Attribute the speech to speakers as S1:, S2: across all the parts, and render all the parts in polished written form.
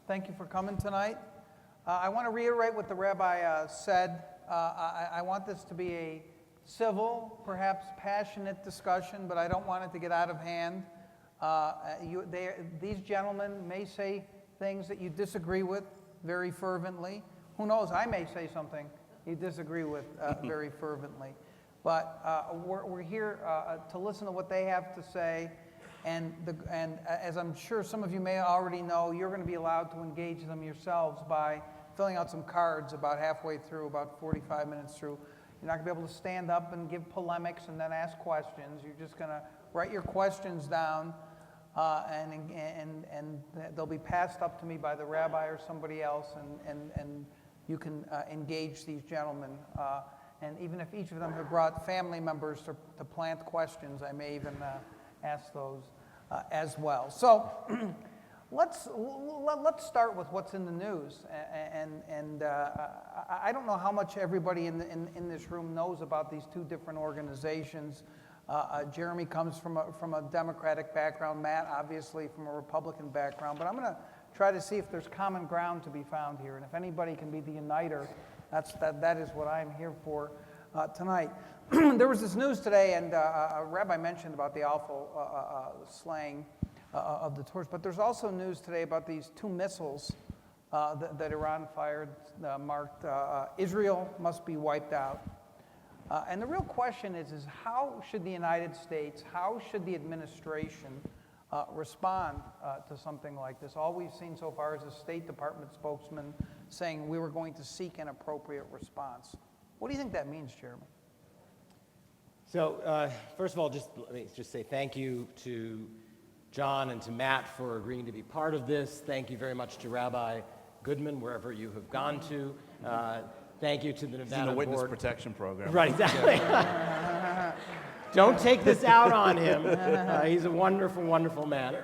S1: Thank you for coming tonight. I want to reiterate what the rabbi said. I want this to be a civil, perhaps passionate discussion, but I don't want it to get out of hand. These gentlemen may say things that you disagree with very fervently. Who knows, I may say something you disagree with very fervently. But we're here to listen to what they have to say. And as I'm sure some of you may already know, you're going to be allowed to engage them yourselves by filling out some cards about halfway through, about 45 minutes through. You're not going to be able to stand up and give polemics and then ask questions. You're just going to write your questions down, and they'll be passed up to me by the rabbi or somebody else, and you can engage these gentlemen. And even if each of them have brought family members to plant questions, I may even ask those as well. So let's start with what's in the news. And I don't know how much everybody in this room knows about these two different organizations. Jeremy comes from a Democratic background, Matt obviously from a Republican background, but I'm going to try to see if there's common ground to be found here, and if anybody can be the uniter, that is what I'm here for tonight. There was this news today, and a rabbi mentioned about the awful slaying of the Torah, but there's also news today about these two missiles that Iran fired marked Israel must be wiped out. And the real question is how should the United States, how should the administration respond to something like this? All we've seen so far is a State Department spokesman saying we were going to seek an appropriate response. What do you think that means, Jeremy?
S2: So first of all, let me say thank you to John and to Matt for agreeing to be part of this. Thank you very much to Rabbi Goodman, wherever you have gone to. Thank you to the Nevada
S3: He's in the witness
S2: board.
S3: protection program.
S2: Right, exactly. Don't take this out on him. He's a wonderful, wonderful man.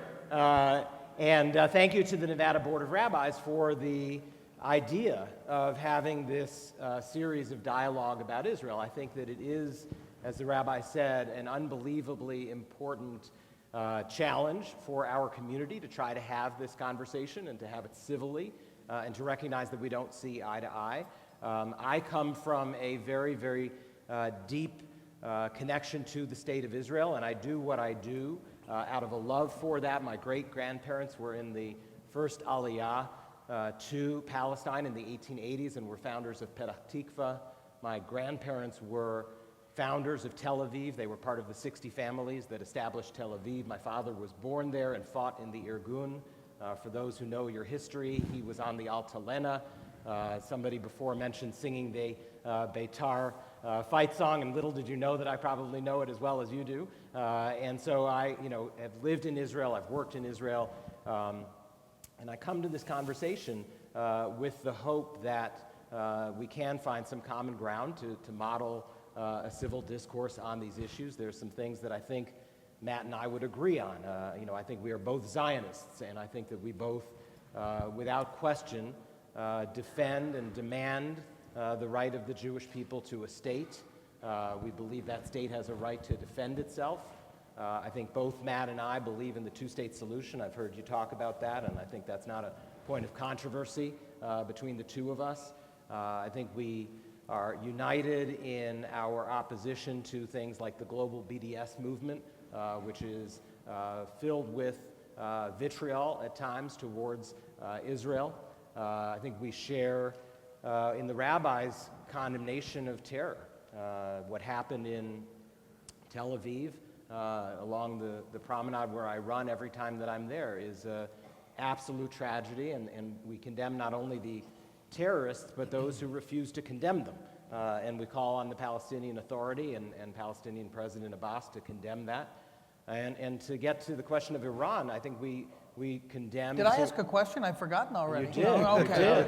S2: And thank you to the Nevada Board of Rabbis for the idea of having this series of dialogue about Israel. I think that it is, as the rabbi said, an unbelievably important challenge for our community to try to have this conversation and to have it civilly and to recognize that we don't see eye to eye. I come from a very, very deep connection to the state of Israel, and I do what I do out of a love for that. My great-grandparents were in the first Aliyah to Palestine in the 1880s and were founders of Petah Tikva. My grandparents were founders of Tel Aviv. They were part of the 60 families that established Tel Aviv. My father was born there and fought in the Irgun. For those who know your history, he was on the Altalena. Somebody before mentioned singing the Beitar fight song, and little did you know that I probably know it as well as you do. And so I, have lived in Israel. I've worked in Israel, and I come to this conversation with the hope that we can find some common ground to model a civil discourse on these issues. There's some things that I think Matt and I would agree on. I think we are both Zionists, and I think that we both, without question, defend and demand the right of the Jewish people to a state. We believe that state has a right to defend itself. I think both Matt and I believe in the two-state solution. I've heard you talk about that, and I think that's not a point of controversy between the two of us. I think we are united in our opposition to things like the global BDS movement, which is filled with vitriol at times towards Israel. I think we share in the rabbi's condemnation of terror. What happened in Tel Aviv along the promenade where I run every time that I'm there is an absolute tragedy, and we condemn not only the terrorists, but those who refuse to condemn them. And we call on the Palestinian Authority and Palestinian President Abbas to condemn that. And to get to the question of Iran, I think we condemn...
S1: Did I ask a question? I've forgotten already.
S2: You did.
S1: Oh, okay.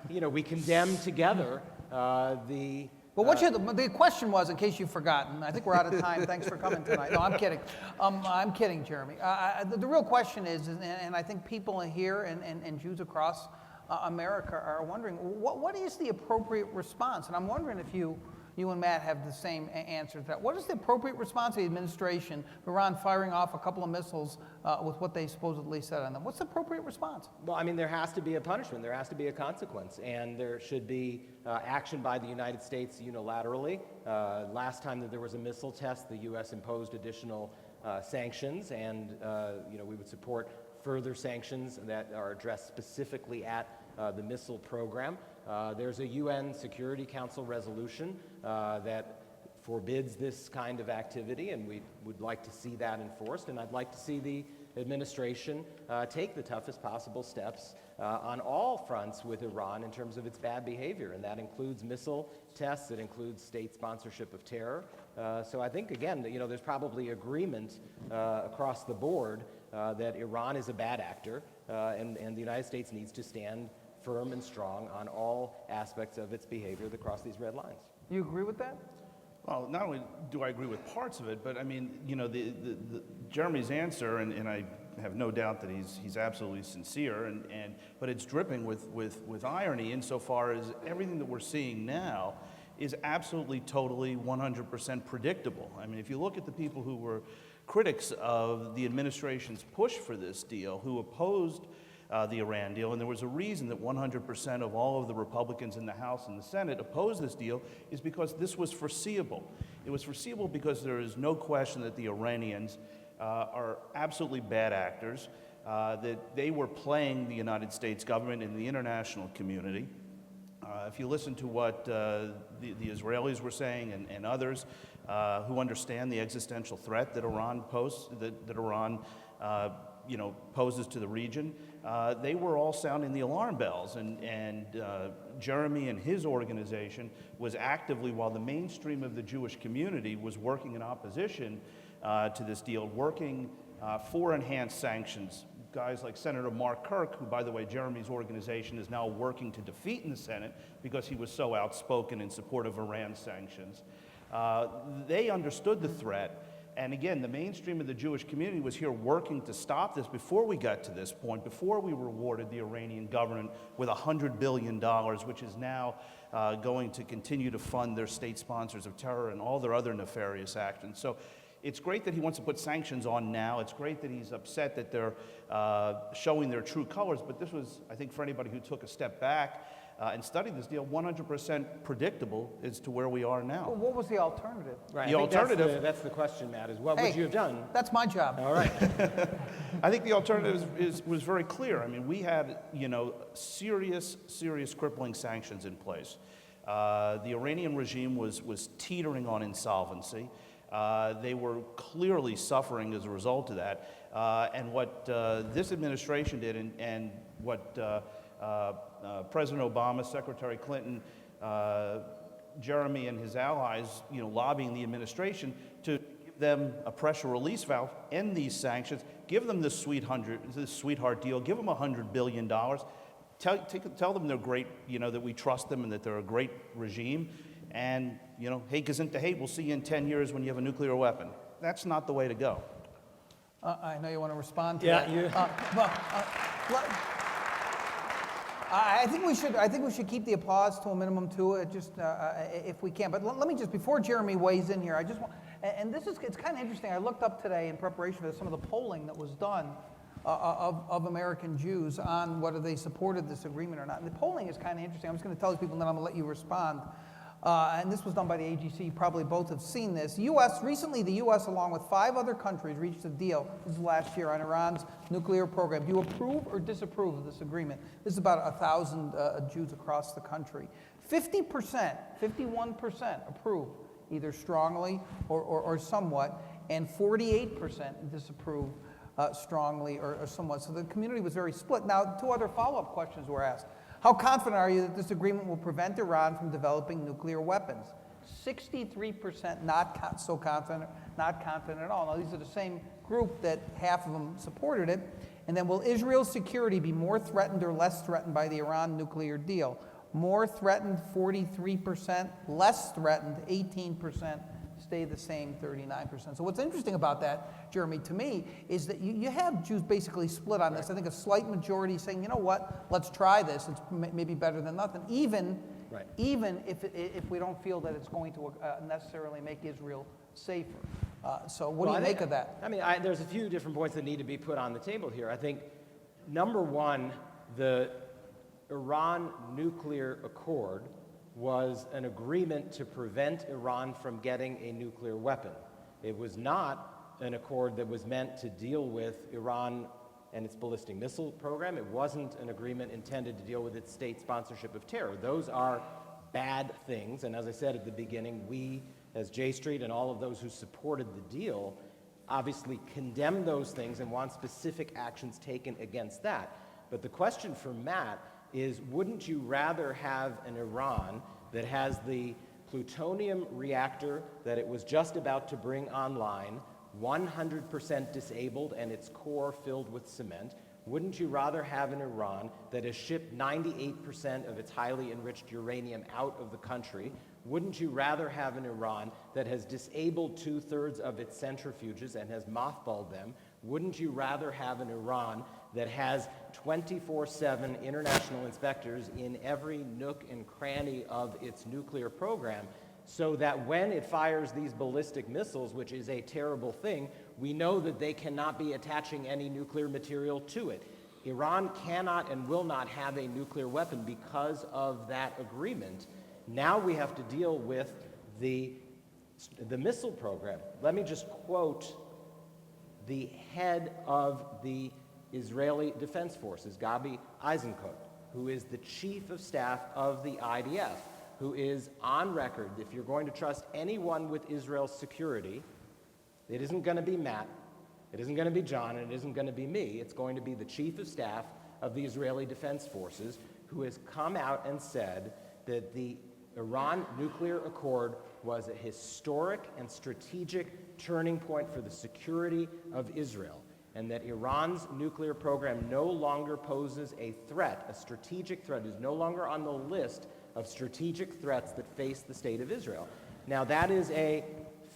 S2: You did. We condemn together the...
S1: Well, the question was, in case you've forgotten, I think we're out of time. Thanks for coming tonight. No, I'm kidding. I'm kidding, Jeremy. The real question is, and I think people here and Jews across America are wondering, what is the appropriate response? And I'm wondering if you you and Matt have the same answer to that. What is the appropriate response of the administration for Iran firing off a couple of missiles with what they supposedly said on them? What's the appropriate response?
S2: Well, I mean, there has to be a punishment. There has to be a consequence. And there should be action by the United States unilaterally. Last time that there was a missile test, the U.S. imposed additional sanctions, and we would support further sanctions that are addressed specifically at the missile program. There's a UN Security Council resolution that forbids this kind of activity, and we would like to see that enforced. And I'd like to see the administration take the toughest possible steps on all fronts with Iran in terms of its bad behavior, and that includes missile tests, it includes state sponsorship of terror. So I think, again, there's probably agreement across the board that Iran is a bad actor, and the United States needs to stand firm and strong on all aspects of its behavior that cross these red lines.
S1: You agree with that?
S3: Well, not only do I agree with parts of it, but I mean, Jeremy's answer, and I have no doubt that he's absolutely sincere, but it's dripping with irony insofar as everything that we're seeing now is absolutely, totally, 100% predictable. I mean, if you look at the people who were critics of the administration's push for this deal, who opposed the Iran deal, and there was a reason that 100% of all of the Republicans in the House and the Senate opposed this deal, is because this was foreseeable. It was foreseeable because there is no question that the Iranians are absolutely bad actors, that they were playing the United States government and the international community. If you listen to what the Israelis were saying and others who understand the existential threat that Iran poses to the region, they were all sounding the alarm bells. And Jeremy and his organization was actively, while the mainstream of the Jewish community was working in opposition to this deal, working for enhanced sanctions. Guys like Senator Mark Kirk, who, by the way, Jeremy's organization is now working to defeat in the Senate because he was so outspoken in support of Iran sanctions. They understood the threat. And again, the mainstream of the Jewish community was here working to stop this before we got to this point, before we rewarded the Iranian government with $100 billion, which is now going to continue to fund their state sponsors of terror and all their other nefarious actions. So it's great that he wants to put sanctions on now. It's great that he's upset that they're showing their true colors. But this was, I think, for anybody who took a step back and studied this deal, 100% predictable as to where we are now.
S1: Well, what was the alternative?
S2: Right.
S3: The alternative.
S2: That's the question, Matt, is what would you have done?
S1: That's my job.
S2: All right.
S3: I think the alternative was very clear. I mean, we had, serious crippling sanctions in place. The Iranian regime was teetering on insolvency. They were clearly suffering as a result of that. And what this administration did, and what President Obama, Secretary Clinton, Jeremy and his allies, lobbying the administration to give them a pressure release valve, end these sanctions, give them this sweetheart deal, give them $100 billion, tell them they're great, that we trust them and that they're a great regime, and hate gesint to hate, we'll see you in 10 years when you have a nuclear weapon. That's not the way to go.
S1: I know you want to respond to
S2: Yeah,
S1: that. I think we should keep the applause to a minimum too, just if we can. But let me just, before Jeremy weighs in here, I just want, and it's kind of interesting. I looked up today in preparation for this, some of the polling that was done of American Jews on whether they supported this agreement or not. And the polling is kind of interesting. I'm just going to tell these people, and then I'm going to let you respond. And this was done by the RJC. You probably both have seen this. Recently, the U.S., along with 5 other countries, reached a deal, this is last year, on Iran's nuclear program. Do you approve or disapprove of this agreement? This is about 1,000 Jews across the country. 50%, 51% approve, either strongly or somewhat, and 48% disapprove strongly or somewhat. So the community was very split. Now, 2 other follow-up questions were asked. How confident are you that this agreement will prevent Iran from developing nuclear weapons? 63% not so confident, not confident at all. Now, these are the same group that half of them supported it. And then, will Israel's security be more threatened or less threatened by the Iran nuclear deal? More threatened, 43%. Less threatened, 18%. Stay the same, 39%. So what's interesting about that, Jeremy, to me, is that you have Jews basically split on this. I think a slight majority saying, you know what, let's try this. It's maybe better than nothing. Even
S2: Right.
S1: even if we don't feel that it's going to necessarily make Israel safer. So what do you make of that?
S2: I mean, there's a few different points that need to be put on the table here. I think, number one, the Iran nuclear accord was an agreement to prevent Iran from getting a nuclear weapon. It was not an accord that was meant to deal with Iran and its ballistic missile program. It wasn't an agreement intended to deal with its state sponsorship of terror. Those are bad things, and as I said at the beginning, we, as J Street and all of those who supported the deal, obviously condemn those things and want specific actions taken against that. But the question for Matt is, wouldn't you rather have an Iran that has the plutonium reactor that it was just about to bring online 100% disabled and its core filled with cement? Wouldn't you rather have an Iran that has shipped 98% of its highly enriched uranium out of the country? Wouldn't you rather have an Iran that has disabled 2/3 of its centrifuges and has mothballed them? Wouldn't you rather have an Iran that has 24/7 international inspectors in every nook and cranny of its nuclear program, so that when it fires these ballistic missiles, which is a terrible thing, we know that they cannot be attaching any nuclear material to it? Iran cannot and will not have a nuclear weapon because of that agreement. Now we have to deal with the missile program. Let me just quote the head of the Israeli Defense Forces, Gabi Eisenkot, who is the chief of staff of the IDF, who is on record. If you're going to trust anyone with Israel's security, it isn't going to be Matt, it isn't going to be John, and it isn't going to be me. It's going to be the chief of staff of the Israeli Defense Forces, who has come out and said that the Iran nuclear accord was a historic and strategic turning point for the security of Israel, and that Iran's nuclear program no longer poses a threat, a strategic threat, is no longer on the list of strategic threats that face the state of Israel. Now, that is a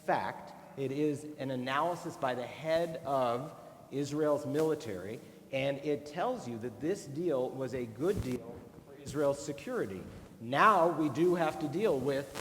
S2: fact. It is an analysis by the head of Israel's military, and it tells you that this deal was a good deal for Israel's security. Now we do have to deal with the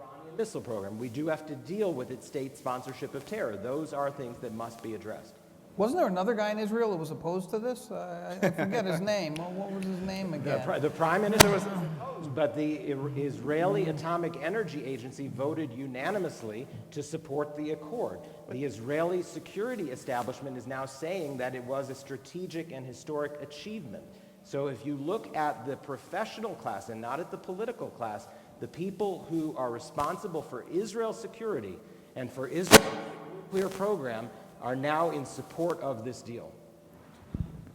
S2: Iranian missile program. We do have to deal with its state sponsorship of terror. Those are things that must be addressed.
S1: Wasn't there another guy in Israel that was opposed to this? I forget his name. What was his name again?
S2: The prime minister was opposed, but the Israeli Atomic Energy Agency voted unanimously to support the accord. The Israeli security establishment is now saying that it was a strategic and historic achievement. So if you look at the professional class and not at the political class, the people who are responsible for Israel's security and for Israel's nuclear program are now in support of this deal.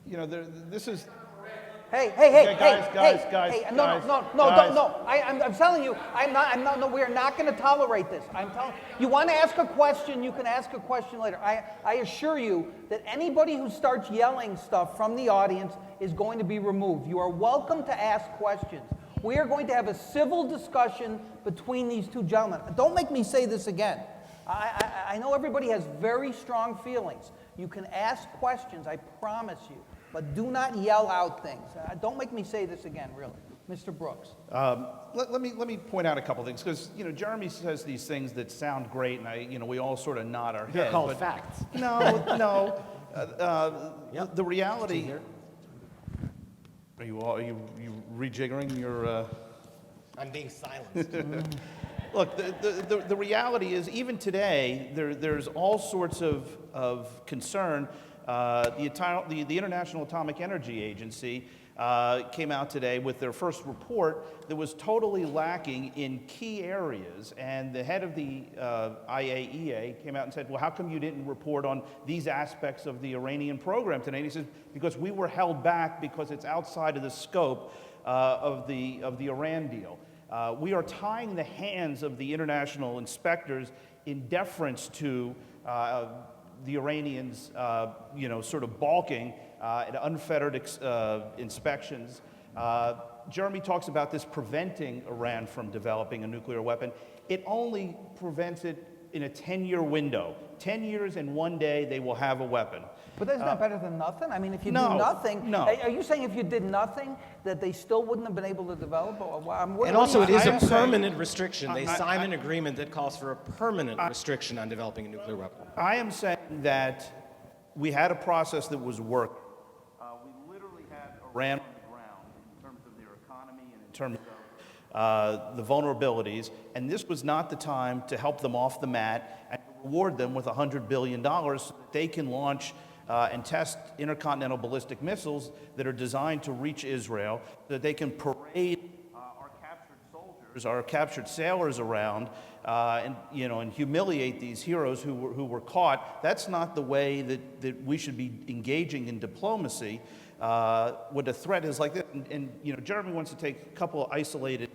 S4: You know, this is...
S1: Hey,
S4: Guys,
S1: no. I'm telling you, no, we are not going to tolerate this. I'm telling you, want to ask a question, you can ask a question later. I assure you that anybody who starts yelling stuff from the audience is going to be removed. You are welcome to ask questions. We are going to have a civil discussion between these two gentlemen. Don't make me say this again. I know everybody has very strong feelings. You can ask questions, I promise you, but do not yell out things. Don't make me say this again, really. Mr. Brooks.
S3: Let me point out a couple things, because Jeremy says these things that sound great, and we all sort of nod our heads.
S2: They're called facts.
S3: No.
S2: Yep.
S3: The reality. Are you rejiggering your?
S2: I'm being silenced.
S3: Look, the reality is, even today, there's all sorts of concern. The International Atomic Energy Agency came out today with their first report that was totally lacking in key areas, and the head of the IAEA came out and said, well, how come you didn't report on these aspects of the Iranian program today? And he said, because we were held back because it's outside of the scope of the Iran deal. We are tying the hands of the international inspectors in deference to the Iranians, sort of balking at unfettered inspections. Jeremy talks about this preventing Iran from developing a nuclear weapon. It only prevents it in a 10-year window. 10 years and 1 day, they will have a weapon.
S1: But that's not better than nothing. I mean, if you
S3: No,
S1: do nothing,
S3: no.
S1: Are you saying if you did nothing that they still wouldn't have been able to develop?
S2: And also, it is a
S3: I'm saying-
S2: permanent restriction. They sign an agreement that calls for a permanent restriction on developing a nuclear weapon.
S3: I am saying that we had a process that was working. We literally had Iran on the ground in terms of their economy and in terms of the vulnerabilities, and this was not the time to help them off the mat and reward them with $100 billion so that they can launch and test intercontinental ballistic missiles that are designed to reach Israel, so that they can parade our captured soldiers, our captured sailors around, and humiliate these heroes who were caught. That's not the way that we should be engaging in diplomacy when a threat is like this. And Jeremy wants to take a couple of isolated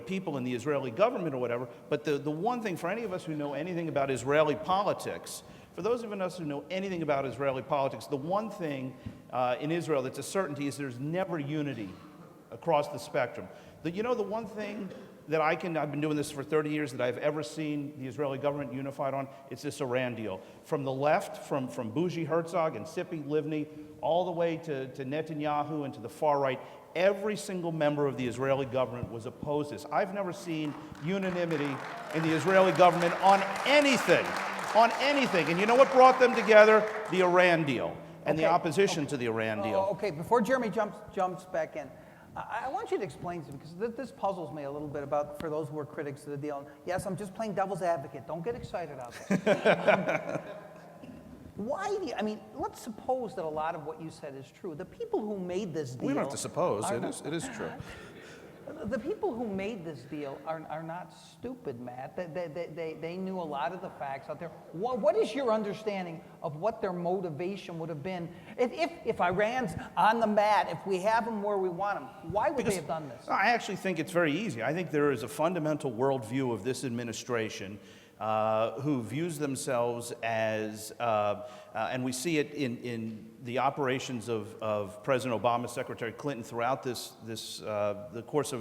S3: people in the Israeli government or whatever, but the one thing for any of us who know anything about Israeli politics, for those of us who know anything about Israeli politics, the one thing in Israel that's a certainty is there's never unity across the spectrum. The one thing that I've been doing this for 30 years, that I've ever seen the Israeli government unified on, it's this Iran deal. From the left, from Bougie Herzog and Tzipi Livni, all the way to Netanyahu and to the far right, every single member of the Israeli government was opposed to this. I've never seen unanimity in the Israeli government on anything. And you know what brought them together? The Iran deal and the opposition to the Iran deal.
S1: Okay, before Jeremy jumps back in, I want you to explain to me, because this puzzles me a little bit for those who are critics of the deal. Yes, I'm just playing devil's advocate. Don't get excited out there. Let's suppose that a lot of what you said is true. The people who made this deal...
S4: We don't have to suppose. It is true.
S1: The people who made this deal are not stupid, Matt. They knew a lot of the facts out there. What is your understanding of what their motivation would have been if Iran's on the mat, if we have them where we want them? Why would they have done this?
S3: I actually think it's very easy. I think there is a fundamental worldview of this administration who views themselves as, and we see it in the operations of President Obama, Secretary Clinton throughout the course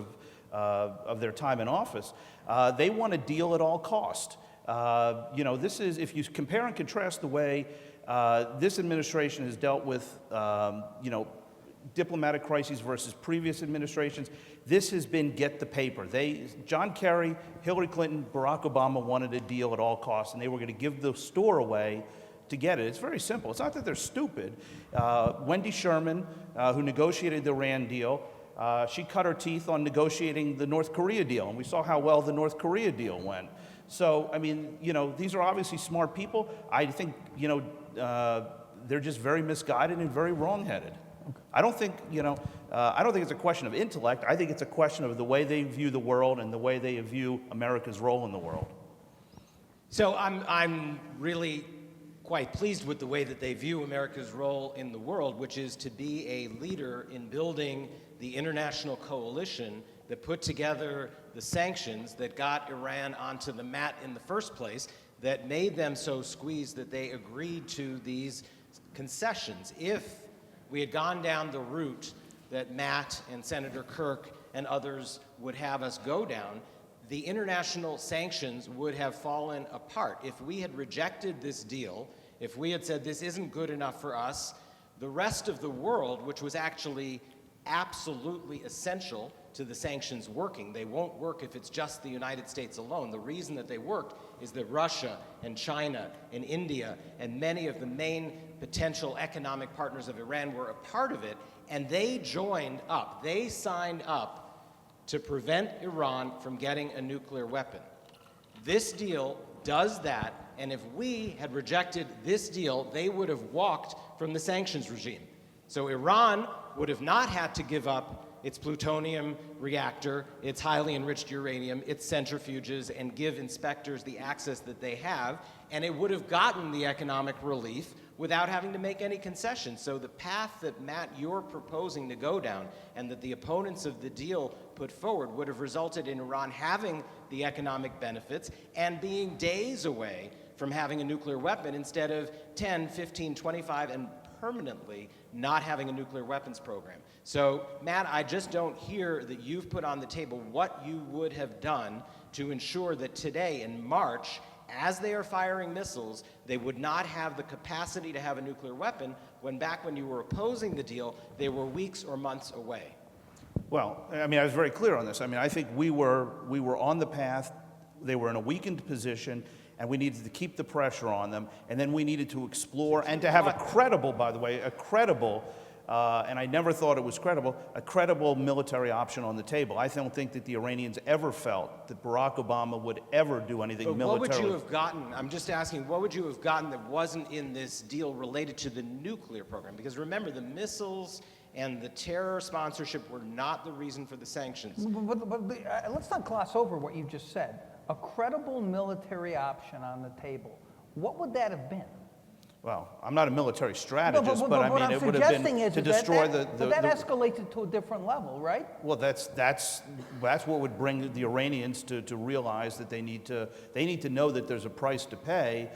S3: of their time in office. They want a deal at all cost. This is, if you compare and contrast the way this administration has dealt with, diplomatic crises versus previous administrations, this has been get the paper. John Kerry, Hillary Clinton, Barack Obama wanted a deal at all costs, and they were going to give the store away to get it. It's very simple. It's not that they're stupid. Wendy Sherman, who negotiated the Iran deal, she cut her teeth on negotiating the North Korea deal, and we saw how well the North Korea deal went. So, these are obviously smart people. I think, they're just very misguided and very wrong-headed. I don't think it's a question of intellect. I think it's a question of the way they view the world and the way they view America's role in the world.
S2: So I'm really quite pleased with the way that they view America's role in the world, which is to be a leader in building the international coalition that put together the sanctions that got Iran onto the mat in the first place, that made them so squeezed that they agreed to these concessions. If we had gone down the route that Matt and Senator Kirk and others would have us go down, the international sanctions would have fallen apart. If we had rejected this deal, if we had said this isn't good enough for us, the rest of the world, which was actually absolutely essential to the sanctions working. They won't work if it's just the United States alone. The reason that they worked is that Russia and China and India and many of the main potential economic partners of Iran were a part of it, and they joined up. They signed up to prevent Iran from getting a nuclear weapon. This deal does that, and if we had rejected this deal, they would have walked from the sanctions regime. So Iran would have not had to give up its plutonium reactor, its highly enriched uranium, its centrifuges, and give inspectors the access that they have, and it would have gotten the economic relief without having to make any concessions. So the path that, Matt, you're proposing to go down and that the opponents of the deal put forward would have resulted in Iran having the economic benefits and being days away from having a nuclear weapon instead of 10, 15, 25, and permanently not having a nuclear weapons program. So, Matt, I just don't hear that you've put on the table what you would have done to ensure that today, in March, as they are firing missiles, they would not have the capacity to have a nuclear weapon, when back when you were opposing the deal, they were weeks or months away.
S3: Well, I mean, I was very clear on this. I mean, I think we were on the path. They were in a weakened position, and we needed to keep the pressure on them, and then we needed to explore and to have a credible, by the way, and I never thought it was credible, a credible military option on the table. I don't think that the Iranians ever felt that Barack Obama would ever do anything
S2: But
S3: militarily.
S2: what would you have gotten? I'm just asking, what would you have gotten that wasn't in this deal related to the nuclear program? Because remember, the missiles and the terror sponsorship were not the reason for the sanctions.
S1: But let's not gloss over what you just said. A credible military option on the table. What would that have been?
S3: Well, I'm not a military strategist,
S1: but
S3: but I
S1: what
S3: mean,
S1: I'm
S3: it would have
S1: suggesting
S3: been
S1: is
S3: to
S1: that
S3: destroy
S1: that escalates it to a different level, right?
S3: Well, that's what would bring the Iranians to realize that they need to know that there's a price to pay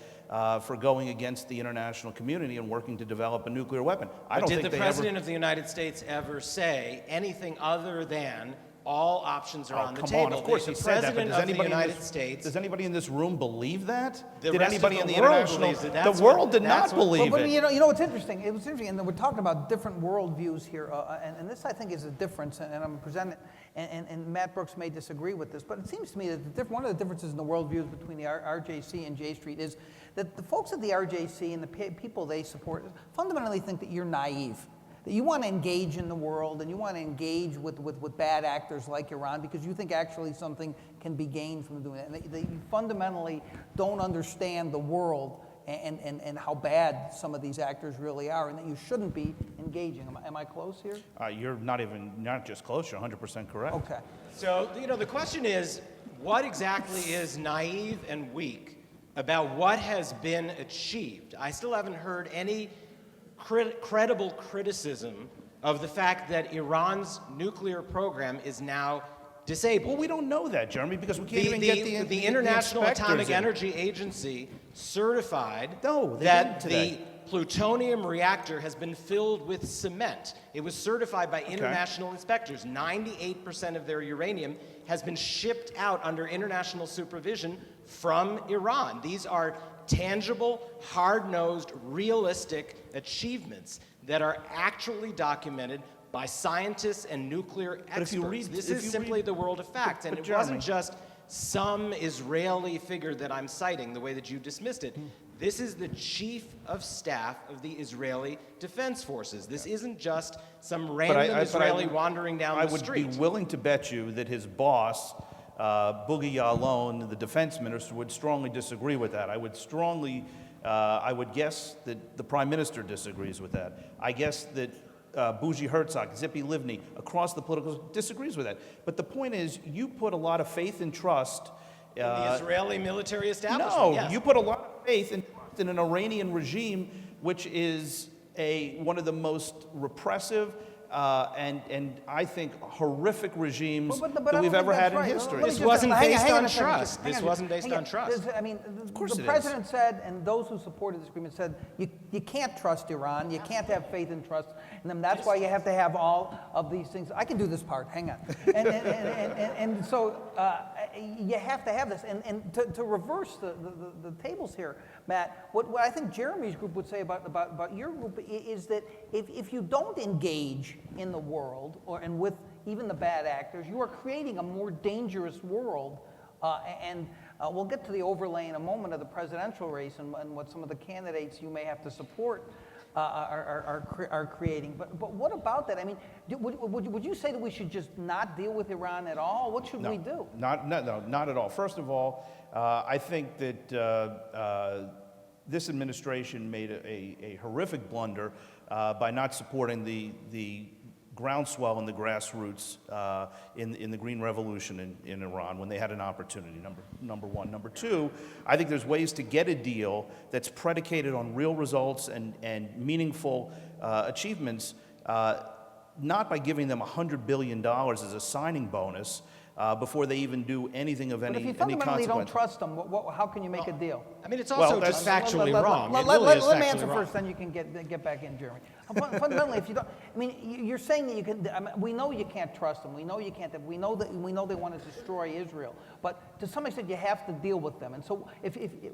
S3: for going against the international community and working to develop a nuclear weapon.
S2: Did the President of the United States ever say anything other than all options are on the table?
S3: Of course he said that, but does anybody in this room believe that?
S2: The
S3: Did
S2: rest
S3: anybody
S2: of
S3: in
S2: the
S3: the
S2: world
S3: international?
S2: believes it.
S3: The world did not believe
S1: But
S3: it.
S1: you know what's interesting? It was interesting, and we're talking about different worldviews here, and this I think is a difference, and I'm presenting, and Matt Brooks may disagree with this, but it seems to me that one of the differences in the worldviews between the RJC and J Street is that the folks at the RJC and the people they support fundamentally think that you're naive. That you want to engage in the world and you want to engage with bad actors like Iran because you think actually something can be gained from doing that. And they fundamentally don't understand the world and how bad some of these actors really are, and that you shouldn't be engaging. Am I close here?
S3: You're not just close, you're 100% correct.
S1: Okay.
S2: So, the question is, what exactly is naive and weak about what has been achieved? I still haven't heard any credible criticism of the fact that Iran's nuclear program is now disabled.
S3: Well, we don't know that, Jeremy, because we can't even get
S2: the International Atomic
S3: in.
S2: Energy Agency certified
S3: No, they
S2: that
S3: didn't
S2: the
S3: today.
S2: plutonium reactor has been filled with cement. It was certified by international inspectors. 98% of their uranium has been shipped out under international supervision from Iran. These are tangible, hard-nosed, realistic achievements that are actually documented by scientists and nuclear experts. This is simply the world of facts, and it wasn't just some Israeli figure that I'm citing, the way that you dismissed it. This is the chief of staff of the Israeli Defense Forces. This isn't just some random Israeli wandering down the street.
S3: I would be willing to bet you that his boss, Boogie Yalon, the defense minister, would strongly disagree with that. I would guess that the prime minister disagrees with that. I guess that Bougie Herzog, Zippy Livni, across the political disagrees with that. But the point is, you put a lot of faith and trust
S2: in the Israeli military establishment.
S3: No,
S2: yes.
S3: You put a lot of faith and trust in an Iranian regime, which is one of the most repressive and I think horrific regimes that we've ever had in history.
S2: This wasn't based on trust. This wasn't based on trust.
S1: I mean,
S3: Of course
S1: the president said, and those who supported this agreement said, you can't trust Iran, you can't have faith and trust, and then that's why you have to have all of these things. I can do this part, hang on. And so you have to have this. And to reverse the tables here, Matt, what I think Jeremy's group would say about your group is that if you don't engage in the world and with even the bad actors, you are creating a more dangerous world. We'll get to the overlay in a moment of the presidential race and what some of the candidates you may have to support are creating. But what about that? I mean, would you say that we should just not deal with Iran at all? What should we do?
S3: Not at all. First of all, I think that this administration made a horrific blunder by not supporting the groundswell and the grassroots in the Green Revolution in Iran when they had an opportunity, number one. Number two, I think there's ways to get a deal that's predicated on real results and meaningful achievements, not by giving them $100 billion as a signing bonus, before they even do anything of
S1: But if
S3: any
S1: you fundamentally don't
S3: consequence.
S1: trust them, how can you make a deal?
S2: I mean, it's
S3: Well,
S2: also
S3: that's-
S2: just factually wrong. It
S1: Let
S2: really is
S1: me
S2: factually
S1: answer
S2: wrong.
S1: first, then you can get back in, Jeremy. Fundamentally, if you don't, I mean, you're saying that you can. I mean, we know you can't trust them. We know you can't. We know they want to destroy Israel. But to some extent, you have to deal with them. And so,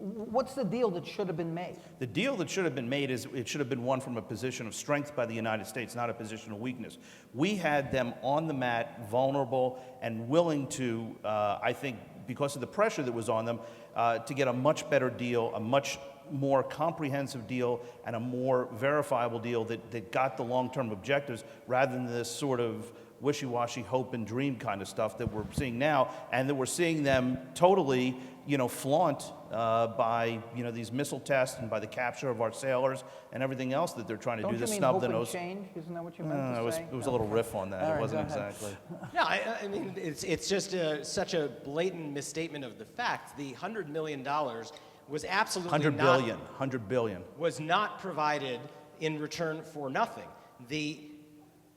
S1: what's the deal that should have been made?
S3: The deal that should have been made is it should have been won from a position of strength by the United States, not a position of weakness. We had them on the mat, vulnerable, and willing to, I think, because of the pressure that was on them, to get a much better deal, a much more comprehensive deal, and a more verifiable deal that got the long-term objectives rather than this sort of wishy-washy hope and dream kind of stuff that we're seeing now, and that we're seeing them totally, flaunt by, these missile tests and by the capture of our sailors and everything else that they're trying to
S1: Don't
S3: do
S1: you
S3: to
S1: mean
S3: snub
S1: hope
S3: the
S1: and
S3: nose.
S1: change? Isn't that what you meant to say?
S3: It was a little riff on that.
S1: All
S3: It
S1: right,
S3: wasn't
S1: go ahead.
S3: exactly.
S2: No, I mean, it's just such a blatant misstatement of the facts. The $100 million was absolutely
S3: 100 billion.
S2: was not provided in return for nothing. The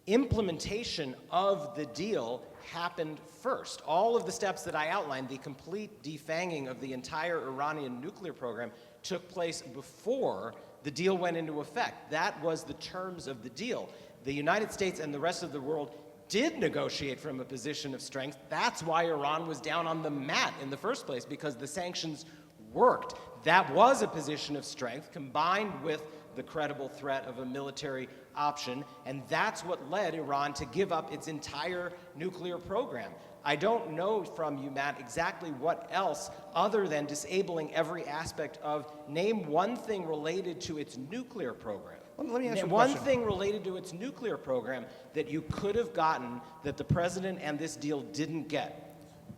S2: implementation of the deal happened first. All of the steps that I outlined, the complete defanging of the entire Iranian nuclear program, took place before the deal went into effect. That was the terms of the deal. The United States and the rest of the world did negotiate from a position of strength. That's why Iran was down on the mat in the first place, because the sanctions worked. That was a position of strength combined with the credible threat of a military option, and that's what led Iran to give up its entire nuclear program. I don't know from you, Matt, exactly what else other than disabling every aspect of, name one thing related to its nuclear program.
S3: Let me ask you a
S2: One
S3: question.
S2: thing related to its nuclear program that you could have gotten that the president and this deal didn't get.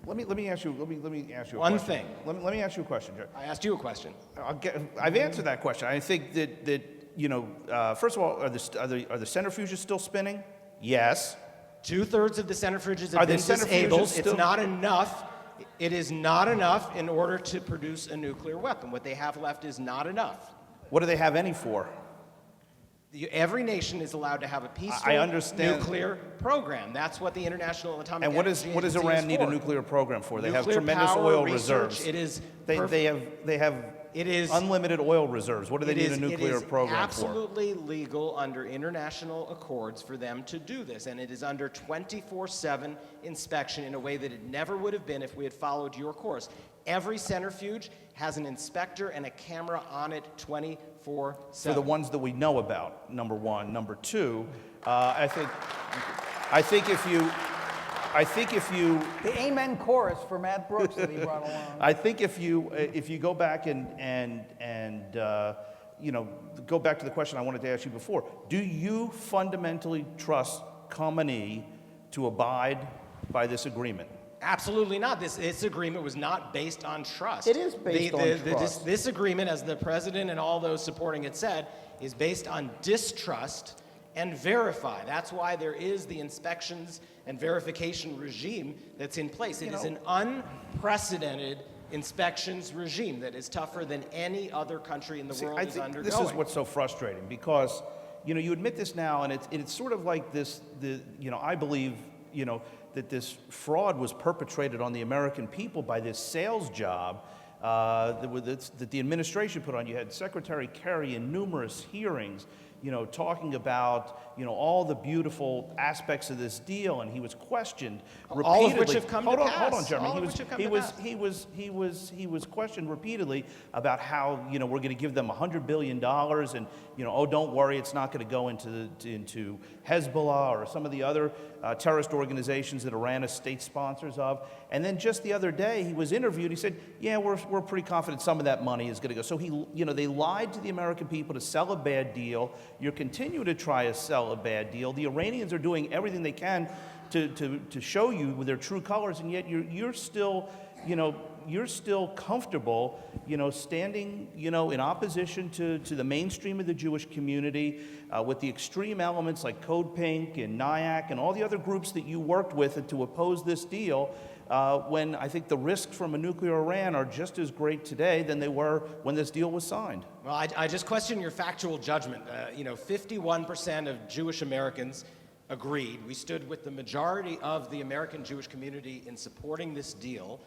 S3: Let me ask you a
S2: One
S3: question.
S2: thing.
S3: Let me ask you a question, Jerry.
S2: I asked you a question.
S3: I've answered that question. I think that first of all, are the centrifuges still spinning? Yes.
S2: 2/3 of the centrifuges
S3: Are
S2: have
S3: the
S2: been disabled.
S3: centrifuges
S2: It's
S3: still-
S2: not enough. It is not enough in order to produce a nuclear weapon. What they have left is not enough.
S3: What do they have any for?
S2: Every nation is allowed to have a peaceful
S3: I understand.
S2: nuclear program. That's what the International Atomic
S3: And what
S2: Energy
S3: does
S2: Agency
S3: Iran
S2: is
S3: need a
S2: for.
S3: nuclear program for? They have
S2: Nuclear
S3: tremendous
S2: power
S3: oil
S2: research,
S3: reserves.
S2: It is
S3: They have
S2: It is
S3: unlimited oil reserves. What do they need a nuclear program for?
S2: It is absolutely legal under international accords for them to do this, and it is under 24/7 inspection in a way that it never would have been if we had followed your course. Every centrifuge has an inspector and a camera on it 24/7.
S3: For the ones that we know about, number one. Number two, I think if you
S1: The Amen chorus for Matt Brooks that he brought along.
S3: I think if you go back and go back to the question I wanted to ask you before, do you fundamentally trust Khamenei to abide by this agreement?
S2: Absolutely not. This agreement was not based on trust.
S1: It is based on trust.
S2: This agreement, as the president and all those supporting it said, is based on distrust and verify. That's why there is the inspections and verification regime that's in place. It is an unprecedented inspections regime that is tougher than any other country in the world
S3: I
S2: is
S3: think
S2: undergoing.
S3: this is what's so frustrating because, you admit this now, and it's sort of like this. I believe, that this fraud was perpetrated on the American people by this sales job that the administration put on. You had Secretary Kerry in numerous hearings, talking about, all the beautiful aspects of this deal, and he was questioned repeatedly.
S2: All of which have come to pass.
S3: Hold on, Jeremy.
S2: All of which have come to pass.
S3: He was questioned repeatedly about how, we're going to give them $100 billion, and, oh, don't worry, it's not going to go into Hezbollah or some of the other terrorist organizations that Iran is state sponsors of. And then just the other day, he was interviewed. He said, "Yeah, we're pretty confident some of that money is going to go." So they lied to the American people to sell a bad deal. You're continuing to try to sell a bad deal. The Iranians are doing everything they can to show you with their true colors, and yet you're still comfortable, standing, in opposition to the mainstream of the Jewish community, with the extreme elements like Code Pink and NIAC and all the other groups that you worked with to oppose this deal, when I think the risks from a nuclear Iran are just as great today than they were when this deal was signed.
S2: Well, I just question your factual judgment. 51% of Jewish Americans agreed, we stood with the majority of the American Jewish community in supporting this deal.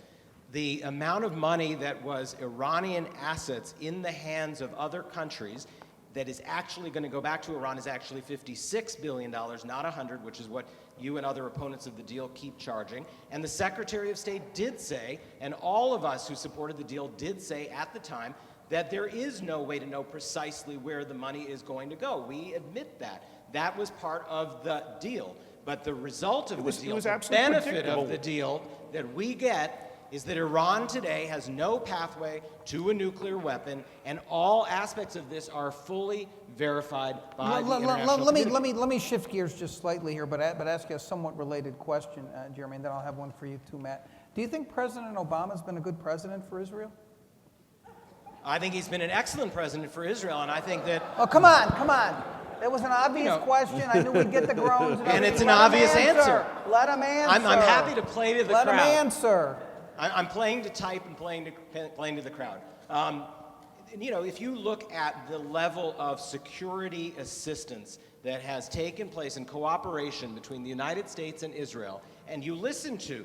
S2: The amount of money that was Iranian assets in the hands of other countries that is actually going to go back to Iran is actually $56 billion, not 100, which is what you and other opponents of the deal keep charging. And the Secretary of State did say, and all of us who supported the deal did say at the time, that there is no way to know precisely where the money is going to go. We admit that. That was part of the deal. But the result of the deal, the benefit of the deal that we get is that Iran today has no pathway to a nuclear weapon, and all aspects of this are fully verified by the international community.
S1: Let me shift gears just slightly here, but ask you a somewhat related question, Jeremy, and then I'll have one for you too, Matt. Do you think President Obama's been a good president for Israel?
S2: I think he's been an excellent president for Israel, and I think that...
S1: Oh, come on. That was an obvious question. I knew we'd get the groans.
S2: And it's an obvious answer.
S1: Let him answer.
S2: I'm happy to play to the crowd.
S1: Let him answer.
S2: I'm playing to type and playing to the crowd. If you look at the level of security assistance that has taken place in cooperation between the United States and Israel, and you listen to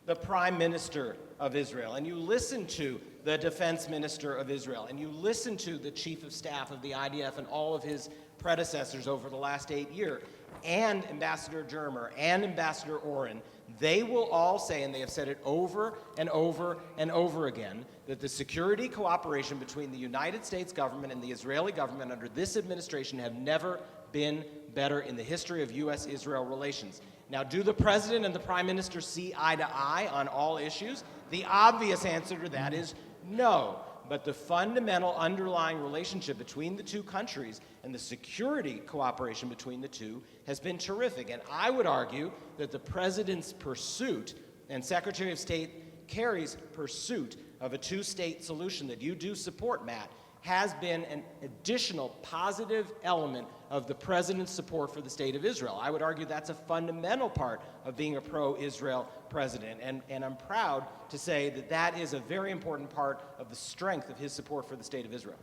S2: the Prime Minister of Israel, and you listen to the Defense Minister of Israel, and you listen to the Chief of Staff of the IDF and all of his predecessors over the last 8 years, and Ambassador Germer and Ambassador Oren, they will all say, and they have said it over and over and over again, that the security cooperation between the United States government and the Israeli government under this administration have never been better in the history of U.S.-Israel relations. Now, do the President and the Prime Minister see eye to eye on all issues? The obvious answer to that is no. But the fundamental underlying relationship between the two countries and the security cooperation between the two has been terrific. And I would argue that the President's pursuit and Secretary of State Kerry's pursuit of a two-state solution that you do support, Matt, has been an additional positive element of the President's support for the State of Israel. I would argue that's a fundamental part of being a pro-Israel president, and I'm proud to say that that is a very important part of the strength of his support for the State of Israel.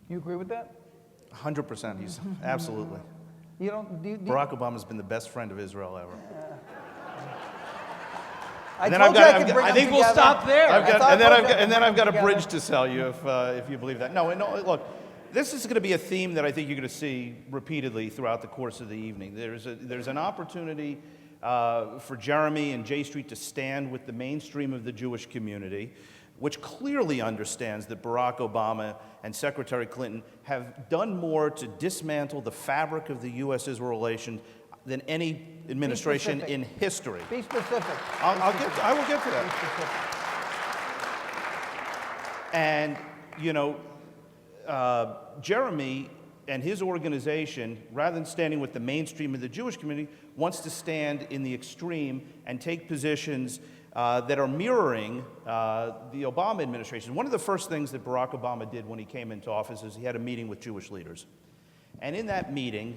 S1: You agree with that?
S3: 100%. He's absolutely.
S1: You don't?
S3: Barack Obama's been the best friend of Israel ever.
S2: I think we'll stop there.
S3: And then I've got a bridge to sell you if you believe that. No, look, this is going to be a theme that I think you're going to see repeatedly throughout the course of the evening. There's an opportunity for Jeremy and J Street to stand with the mainstream of the Jewish community, which clearly understands that Barack Obama and Secretary Clinton have done more to dismantle the fabric of the U.S.-Israel relations than any administration in history.
S1: Be specific.
S3: I will get to that. And, Jeremy and his organization, rather than standing with the mainstream of the Jewish community, wants to stand in the extreme and take positions that are mirroring the Obama administration. One of the first things that Barack Obama did when he came into office is he had a meeting with Jewish leaders. And in that meeting,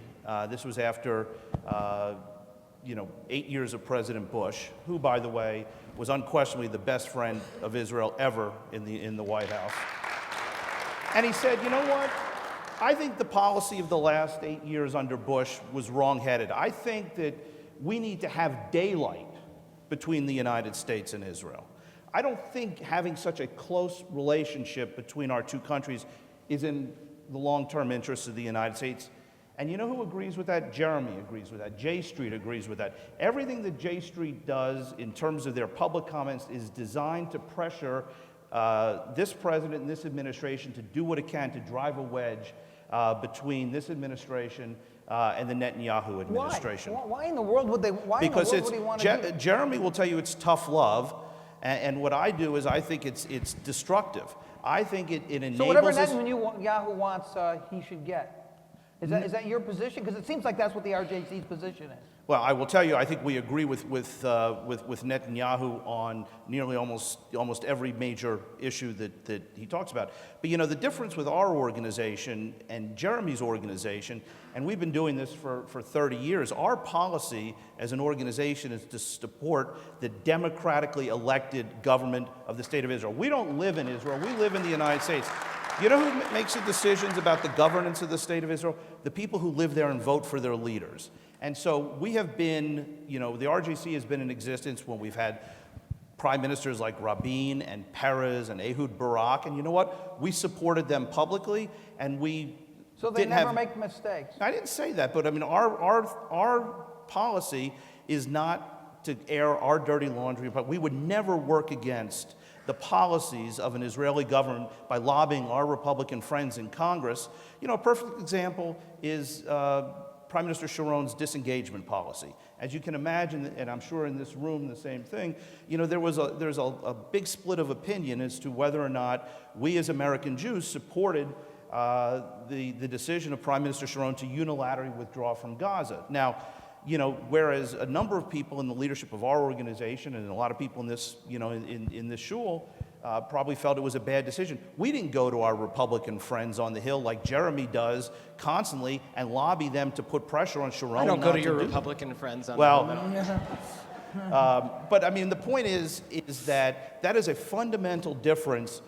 S3: this was after 8 years of President Bush, who, by the way, was unquestionably the best friend of Israel ever in the White House. And he said, you know what? I think the policy of the last 8 years under Bush was wrong-headed. I think that we need to have daylight between the United States and Israel. I don't think having such a close relationship between our two countries is in the long-term interests of the United States. And you know who agrees with that? Jeremy agrees with that. J Street agrees with that. Everything that J Street does in terms of their public comments is designed to pressure this president and this administration to do what it can to drive a wedge between this administration and the Netanyahu administration.
S1: Why in the world would they?
S3: Because
S1: would he want to do?
S3: Jeremy will tell you it's tough love, and what I do is I think it's destructive. I think it enables
S1: So whatever Netanyahu wants, he should get. Is that your position? Because it seems like that's what the RJC's position is.
S3: Well, I will tell you, I think we agree with Netanyahu on nearly almost every major issue that he talks about. But the difference with our organization and Jeremy's organization, and we've been doing this for 30 years, our policy as an organization is to support the democratically elected government of the State of Israel. We don't live in Israel, we live in the United States. You know who makes the decisions about the governance of the State of Israel? The people who live there and vote for their leaders. And so we have been, the RJC has been in existence when we've had prime ministers like Rabin and Peres and Ehud Barak, and you know what? We supported them publicly, and we
S1: So they
S3: didn't
S1: never
S3: have,
S1: make mistakes.
S3: I didn't say that, but I mean, our policy is not to air our dirty laundry. But we would never work against the policies of an Israeli government by lobbying our Republican friends in Congress. A perfect example is Prime Minister Sharon's disengagement policy. As you can imagine, and I'm sure in this room the same thing, there's a big split of opinion as to whether or not we as American Jews supported the decision of Prime Minister Sharon to unilaterally withdraw from Gaza. Now, whereas a number of people in the leadership of our organization and a lot of people in this, in this shul probably felt it was a bad decision. We didn't go to our Republican friends on the Hill like Jeremy does constantly and lobby them to put pressure on Sharon.
S2: I don't go
S3: not
S2: to your
S3: do
S2: Republican friends on
S3: Well,
S2: the Hill.
S3: but I mean, the point is that is a fundamental difference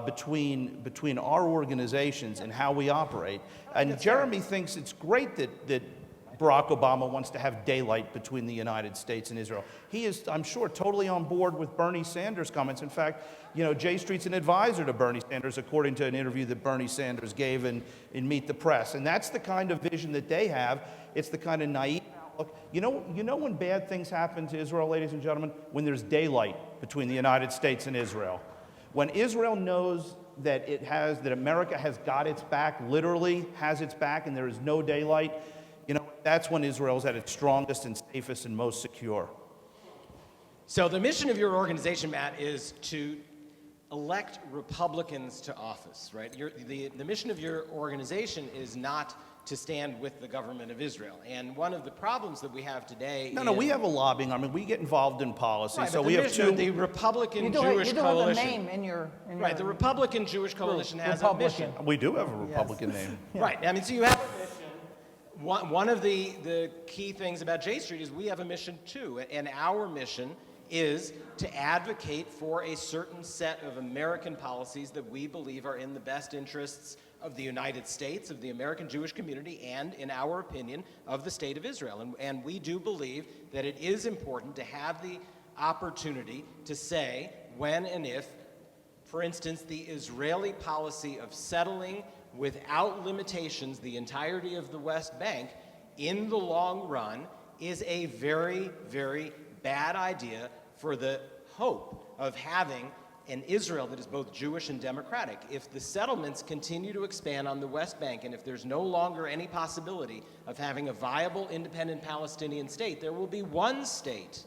S3: between our organizations and how we operate. And Jeremy thinks it's great that Barack Obama wants to have daylight between the United States and Israel. He is, I'm sure, totally on board with Bernie Sanders' comments. In fact, J Street's an advisor to Bernie Sanders, according to an interview that Bernie Sanders gave in Meet the Press. And that's the kind of vision that they have. It's the kind of naive outlook. You know when bad things happen to Israel, ladies and gentlemen? When there's daylight between the United States and Israel. When Israel knows that America has got its back, literally has its back, and there is no daylight, that's when Israel's at its strongest and safest and most secure.
S2: So the mission of your organization, Matt, is to elect Republicans to office, right? The mission of your organization is not to stand with the government of Israel. And one of the problems that we have today
S3: No, we have a lobbying arm, we get involved in policy,
S2: right,
S3: so
S2: but
S3: we have two.
S2: The Republican
S1: You
S2: Jewish
S1: do have a
S2: Coalition.
S1: name in your
S2: Right, the Republican Jewish Coalition has a
S1: Republican.
S2: mission.
S3: We do have a Republican name.
S2: Right, I mean, so you have a mission. One of the key things about J Street is we have a mission too, and our mission is to advocate for a certain set of American policies that we believe are in the best interests of the United States, of the American Jewish community, and, in our opinion, of the State of Israel. And we do believe that it is important to have the opportunity to say when and if, for instance, the Israeli policy of settling without limitations the entirety of the West Bank in the long run is a very, very bad idea for the hope of having an Israel that is both Jewish and democratic. If the settlements continue to expand on the West Bank, and if there's no longer any possibility of having a viable independent Palestinian state, there will be one state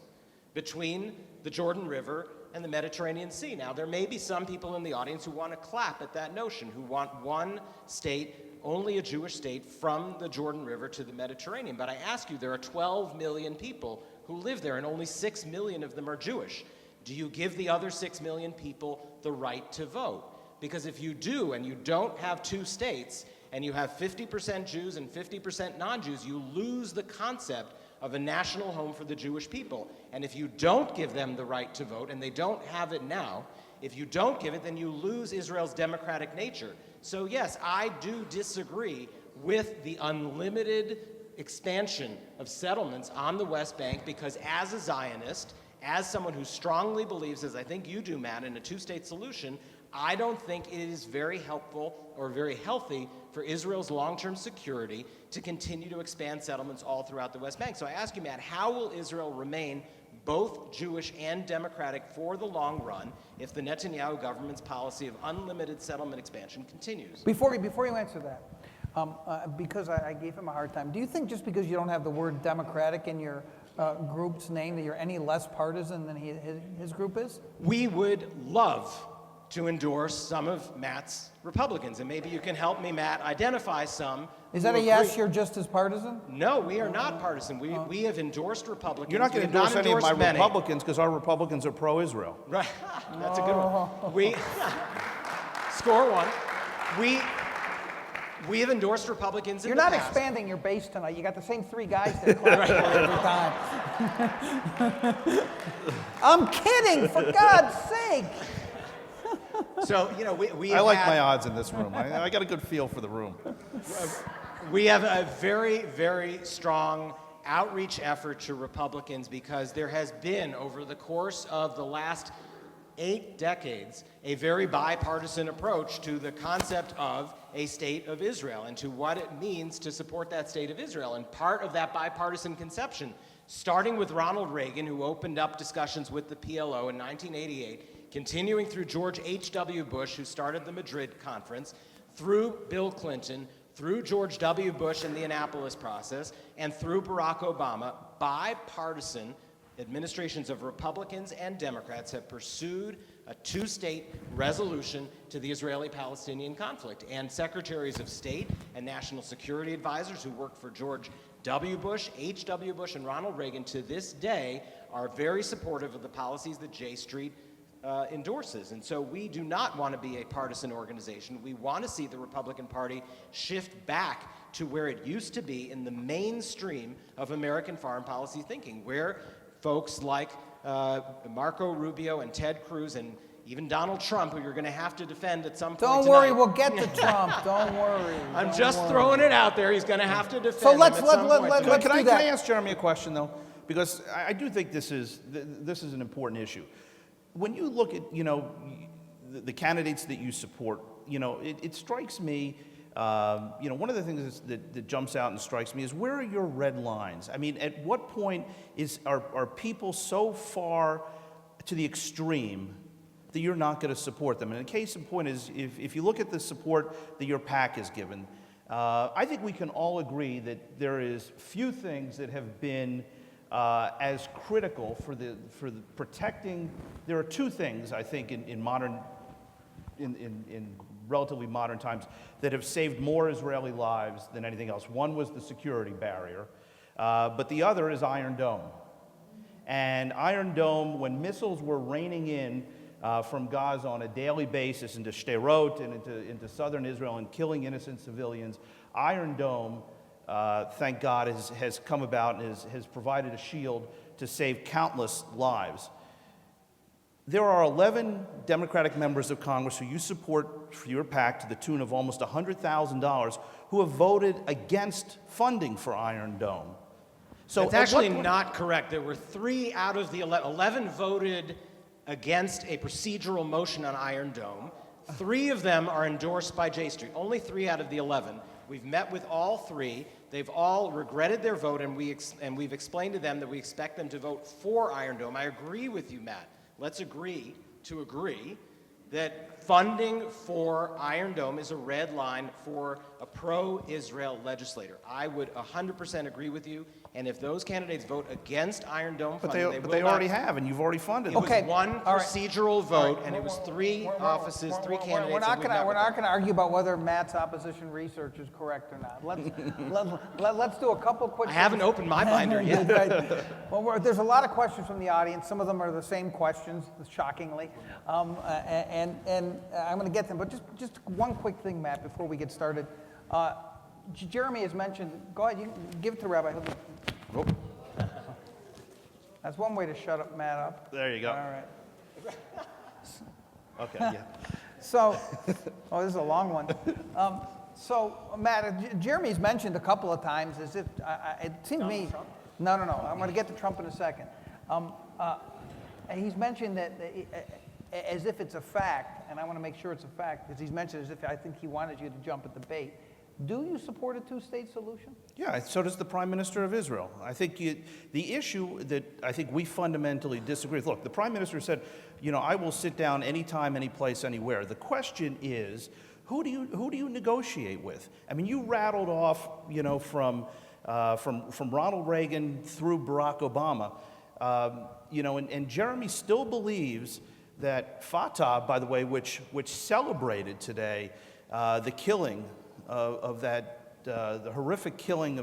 S2: between the Jordan River and the Mediterranean Sea. Now, there may be some people in the audience who want to clap at that notion, who want one state, only a Jewish state, from the Jordan River to the Mediterranean. But I ask you, there are 12 million people who live there, and only 6 million of them are Jewish. Do you give the other 6 million people the right to vote? Because if you do, and you don't have two states, and you have 50% Jews and 50% non-Jews, you lose the concept of a national home for the Jewish people. And if you don't give them the right to vote, and they don't have it now, if you don't give it, then you lose Israel's democratic nature. So yes, I do disagree with the unlimited expansion of settlements on the West Bank, because as a Zionist, as someone who strongly believes, as I think you do, Matt, in a two-state solution, I don't think it is very helpful or very healthy for Israel's long-term security to continue to expand settlements all throughout the West Bank. So I ask you, Matt, how will Israel remain both Jewish and democratic for the long run if the Netanyahu government's policy of unlimited settlement expansion continues?
S1: Before you answer that, because I gave him a hard time, do you think just because you don't have the word democratic in your group's name that you're any less partisan than his group is?
S2: We would love to endorse some of Matt's Republicans, and maybe you can help me, Matt, identify some.
S1: Is that a yes, you're just as partisan?
S2: No, we are not partisan. We have endorsed Republicans.
S3: You're not going to endorse any of my Republicans because our Republicans are pro-Israel.
S2: Right, that's a good one. We score one. We have endorsed Republicans in
S1: You're
S2: the
S1: not
S2: past.
S1: expanding your base tonight. You got the same three guys that clap every time. I'm kidding, for God's sake.
S2: So, we
S3: I
S2: have
S3: like my odds in this room. I got a good feel for the room.
S2: We have a very, very strong outreach effort to Republicans because there has been, over the course of the last 8 decades, a very bipartisan approach to the concept of a state of Israel and to what it means to support that state of Israel. And part of that bipartisan conception, starting with Ronald Reagan, who opened up discussions with the PLO in 1988, continuing through George H.W. Bush, who started the Madrid Conference, through Bill Clinton, through George W. Bush and the Annapolis process, and through Barack Obama, bipartisan administrations of Republicans and Democrats have pursued a 2-state resolution to the Israeli-Palestinian conflict. And secretaries of state and national security advisors who worked for George W. Bush, H.W. Bush, and Ronald Reagan to this day are very supportive of the policies that J Street endorses. And so we do not want to be a partisan organization. We want to see the Republican Party shift back to where it used to be in the mainstream of American foreign policy thinking, where folks like Marco Rubio and Ted Cruz and even Donald Trump, who you're going to have to defend at some point
S1: Don't
S2: tonight.
S1: worry, we'll get to Trump. Don't worry.
S2: I'm
S1: Don't
S2: just
S1: worry.
S2: throwing it out there. He's going to have to defend
S1: So let's
S2: him at some point tonight.
S1: let's
S3: Can
S1: do
S3: I
S1: that.
S3: ask Jeremy a question, though? Because I do think this is an important issue. When you look at, the candidates that you support, it strikes me, one of the things that jumps out and strikes me is, where are your red lines? I mean, at what point are people so far to the extreme that you're not going to support them? And a case in point is, if you look at the support that your PAC has given, I think we can all agree that there is few things that have been as critical for the protecting. There are 2 things, I think, in relatively modern times that have saved more Israeli lives than anything else. One was the security barrier, but the other is Iron Dome. And Iron Dome, when missiles were raining in from Gaza on a daily basis into Sderot and into southern Israel and killing innocent civilians, Iron Dome, thank God, has come about and has provided a shield to save countless lives. There are 11 Democratic members of Congress who you support for your PAC to the tune of almost $100,000 who have voted against funding for Iron Dome. So
S2: That's actually not correct. There were 3 out of the 11 voted against a procedural motion on Iron Dome. 3 of them are endorsed by J Street. Only 3 out of the 11. We've met with all 3. They've all regretted their vote, and we've explained to them that we expect them to vote for Iron Dome. I agree with you, Matt. Let's agree to agree that funding for Iron Dome is a red line for a pro-Israel legislator. I would 100% agree with you, and if those candidates vote against Iron Dome funding,
S3: But they already have, and you've already funded them.
S2: It was one procedural vote, and it was 3 offices, 3 candidates.
S1: We're not going to argue about whether Matt's opposition research is correct or not. Let's do a couple quick.
S2: I haven't opened my binder yet.
S1: Well, there's a lot of questions from the audience. Some of them are the same questions, shockingly, and I'm going to get them. But just one quick thing, Matt, before we get started. Jeremy has mentioned. Go ahead. You can give it to Rabbi.
S3: Oh,
S1: That's one way to shut up Matt up.
S3: there you go.
S1: All right.
S3: Okay, yeah.
S1: So, this is a long one. So, Matt, Jeremy's mentioned a couple of times as if, it seems to me, no, I'm going to get to Trump in a second. He's mentioned that as if it's a fact, and I want to make sure it's a fact, because he's mentioned as if I think he wanted you to jump at the bait. Do you support a 2-state solution?
S3: Yeah, so does the Prime Minister of Israel. I think the issue that I think we fundamentally disagree with, look, the Prime Minister said, I will sit down anytime, any place, anywhere. The question is, who do you negotiate with? I mean, you rattled off, from Ronald Reagan through Barack Obama, and Jeremy still believes that Fatah, by the way, which celebrated today the killing of that the horrific killing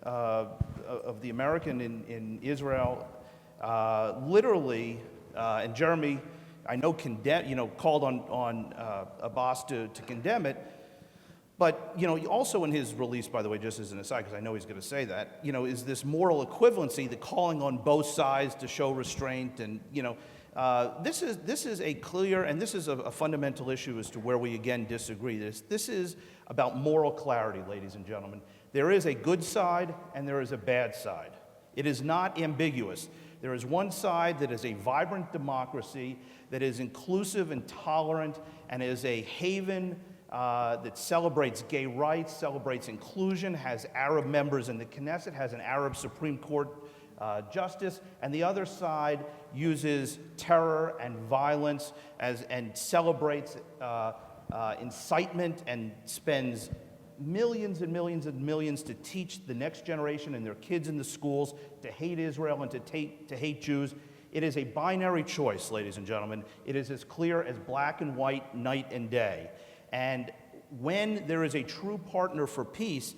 S3: of the American in Israel, literally, and Jeremy, I know, called on Abbas to condemn it, but also in his release, by the way, just as an aside, because I know he's going to say that, is this moral equivalency, the calling on both sides to show restraint, and this is a clear, and this is a fundamental issue as to where we again disagree. This is about moral clarity, ladies and gentlemen. There is a good side and there is a bad side. It is not ambiguous. There is one side that is a vibrant democracy, that is inclusive and tolerant, and is a haven that celebrates gay rights, celebrates inclusion, has Arab members in the Knesset, has an Arab Supreme Court justice, and the other side uses terror and violence and celebrates incitement and spends millions and millions and millions to teach the next generation and their kids in the schools to hate Israel and to hate Jews. It is a binary choice, ladies and gentlemen. It is as clear as black and white, night and day. And when there is a true partner for peace,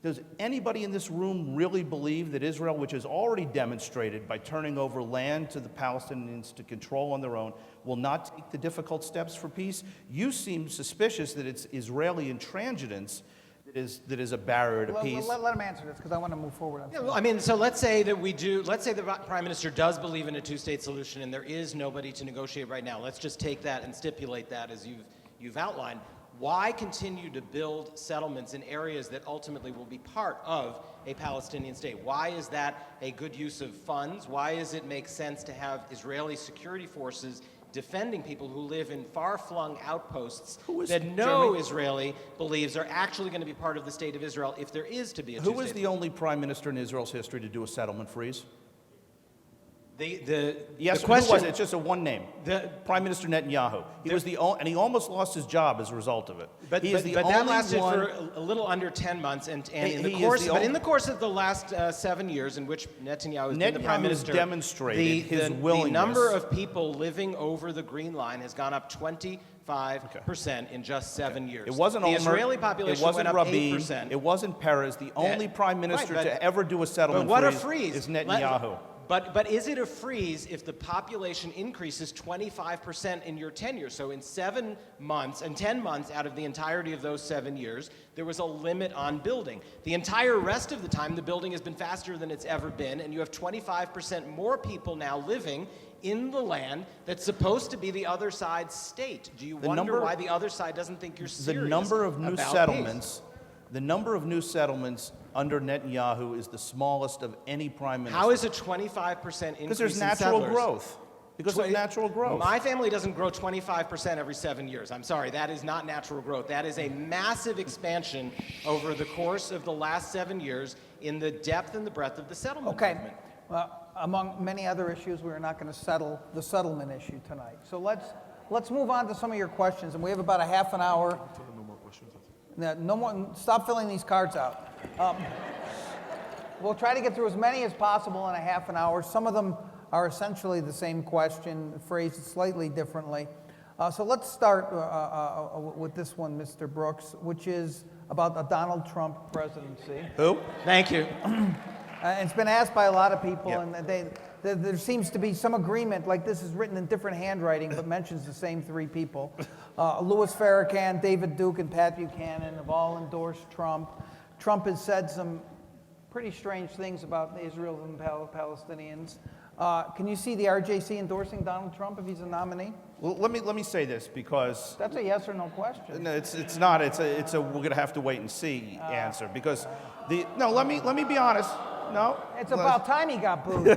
S3: does anybody in this room really believe that Israel, which has already demonstrated by turning over land to the Palestinians to control on their own, will not take the difficult steps for peace? You seem suspicious that it's Israeli intransigence that is a barrier to peace.
S1: Let him answer this, because I want to move forward.
S2: Yeah, well, I mean, so let's say that let's say the Prime Minister does believe in a two-state solution and there is nobody to negotiate right now. Let's just take that and stipulate that as you've outlined. Why continue to build settlements in areas that ultimately will be part of a Palestinian state? Why is that a good use of funds? Why does it make sense to have Israeli security forces defending people who live in far-flung outposts that no Israeli believes are actually going to be part of the state of Israel if there is to be a two-state?
S3: Who is the only prime minister in Israel's history to do a settlement freeze? Yes,
S2: the question,
S3: who was it? It's just a one name. Prime Minister Netanyahu. He was and he almost lost his job as a result of it.
S2: But that lasted for a little under 10 months, and in the course of the last 7 years in which Netanyahu has been the prime minister,
S3: demonstrated his willingness.
S2: The number of people living over the Green Line has gone up 25% in just 7 years.
S3: It wasn't
S2: the
S3: Olmert,
S2: Israeli population
S3: it wasn't
S2: went up
S3: Rabin,
S2: 8%.
S3: It wasn't Perez. The only prime minister to ever do a settlement freeze is Netanyahu.
S2: But is it a freeze if the population increases 25% in your tenure? So in 7 months, and 10 months out of the entirety of those 7 years, there was a limit on building. The entire rest of the time, the building has been faster than it's ever been, and you have 25% more people now living in the land that's supposed to be the other side's state. Do you wonder why the other side doesn't think you're serious
S3: The number of new
S2: about
S3: settlements, the number of new settlements under Netanyahu is the smallest of any prime minister.
S2: How is a 25% increase
S3: Because there's
S2: in
S3: natural
S2: settlers?
S3: growth. Because of natural growth.
S2: My family doesn't grow 25% every 7 years. I'm sorry, that is not natural growth. That is a massive expansion over the course of the last 7 years in the depth and the breadth of the settlement movement.
S1: Among many other issues, we are not going to settle the settlement issue tonight. So let's move on to some of your questions, and we have about a half an hour.
S4: No more questions.
S1: No more. Stop filling these cards out. We'll try to get through as many as possible in a half an hour. Some of them are essentially the same question, phrased slightly differently. So let's start with this one, Mr. Brooks, which is about the Donald Trump presidency.
S3: Who?
S2: Thank you.
S1: It's been asked by a lot of people, and there seems to be some agreement, like this is written in different handwriting, but mentions the same three people. Louis Farrakhan, David Duke, and Pat Buchanan have all endorsed Trump. Trump has said some pretty strange things about Israel and Palestinians. Can you see the RJC endorsing Donald Trump if he's a nominee?
S3: Well, let me say this, because
S1: That's a yes or no question.
S3: no, it's not. It's a we're going to have to wait and see answer, because let me be honest. No,
S1: It's about time he got booed.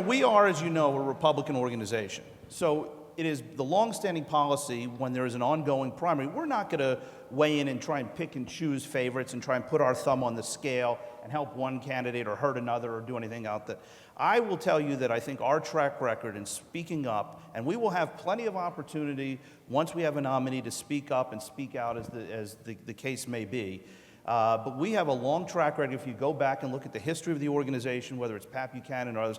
S3: We are, as you know, a Republican organization. So it is the longstanding policy when there is an ongoing primary. We're not going to weigh in and try and pick and choose favorites and try and put our thumb on the scale and help one candidate or hurt another or do anything out there. I will tell you that I think our track record in speaking up, and we will have plenty of opportunity once we have a nominee to speak up and speak out as the case may be. But we have a long track record. If you go back and look at the history of the organization, whether it's Pat Buchanan or others,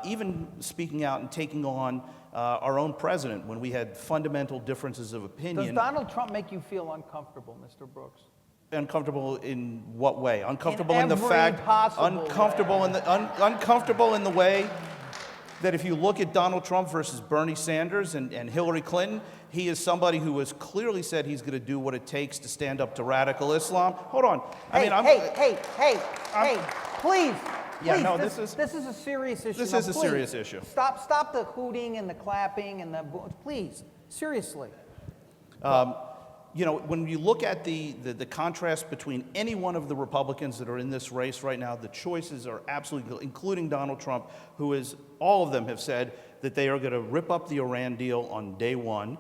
S3: even speaking out and taking on our own president when we had fundamental differences of opinion.
S1: Does Donald Trump make you feel uncomfortable, Mr. Brooks?
S3: Uncomfortable in what way? Uncomfortable in the
S1: every
S3: fact.
S1: possible
S3: Uncomfortable in the uncomfortable in the way that if you look at Donald Trump versus Bernie Sanders and Hillary Clinton, he is somebody who has clearly said he's going to do what it takes to stand up to radical Islam. Hold on.
S1: Hey, please.
S3: Yeah,
S1: Please,
S3: no,
S1: this is a serious issue.
S3: This
S1: Now,
S3: is a
S1: please,
S3: serious issue.
S1: Stop the hooting and the clapping and the please, seriously.
S3: You know, when you look at the contrast between any one of the Republicans that are in this race right now, the choices are absolutely, including Donald Trump, who is, all of them have said that they are going to rip up the Iran deal on day one.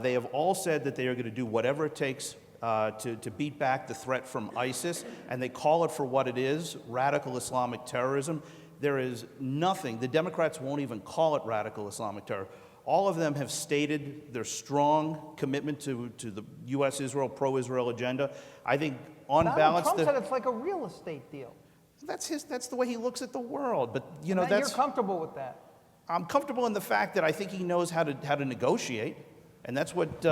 S3: They have all said that they are going to do whatever it takes to beat back the threat from ISIS, and they call it for what it is, radical Islamic terrorism. There is nothing, the Democrats won't even call it radical Islamic terror. All of them have stated their strong commitment to the U.S.-Israel, pro-Israel agenda. I think on balance,
S1: Trump said it's like a real estate deal.
S3: that's the way he looks at the world. But you know,
S1: And you're comfortable with that.
S3: I'm comfortable in the fact that I think he knows how to negotiate, and that's what.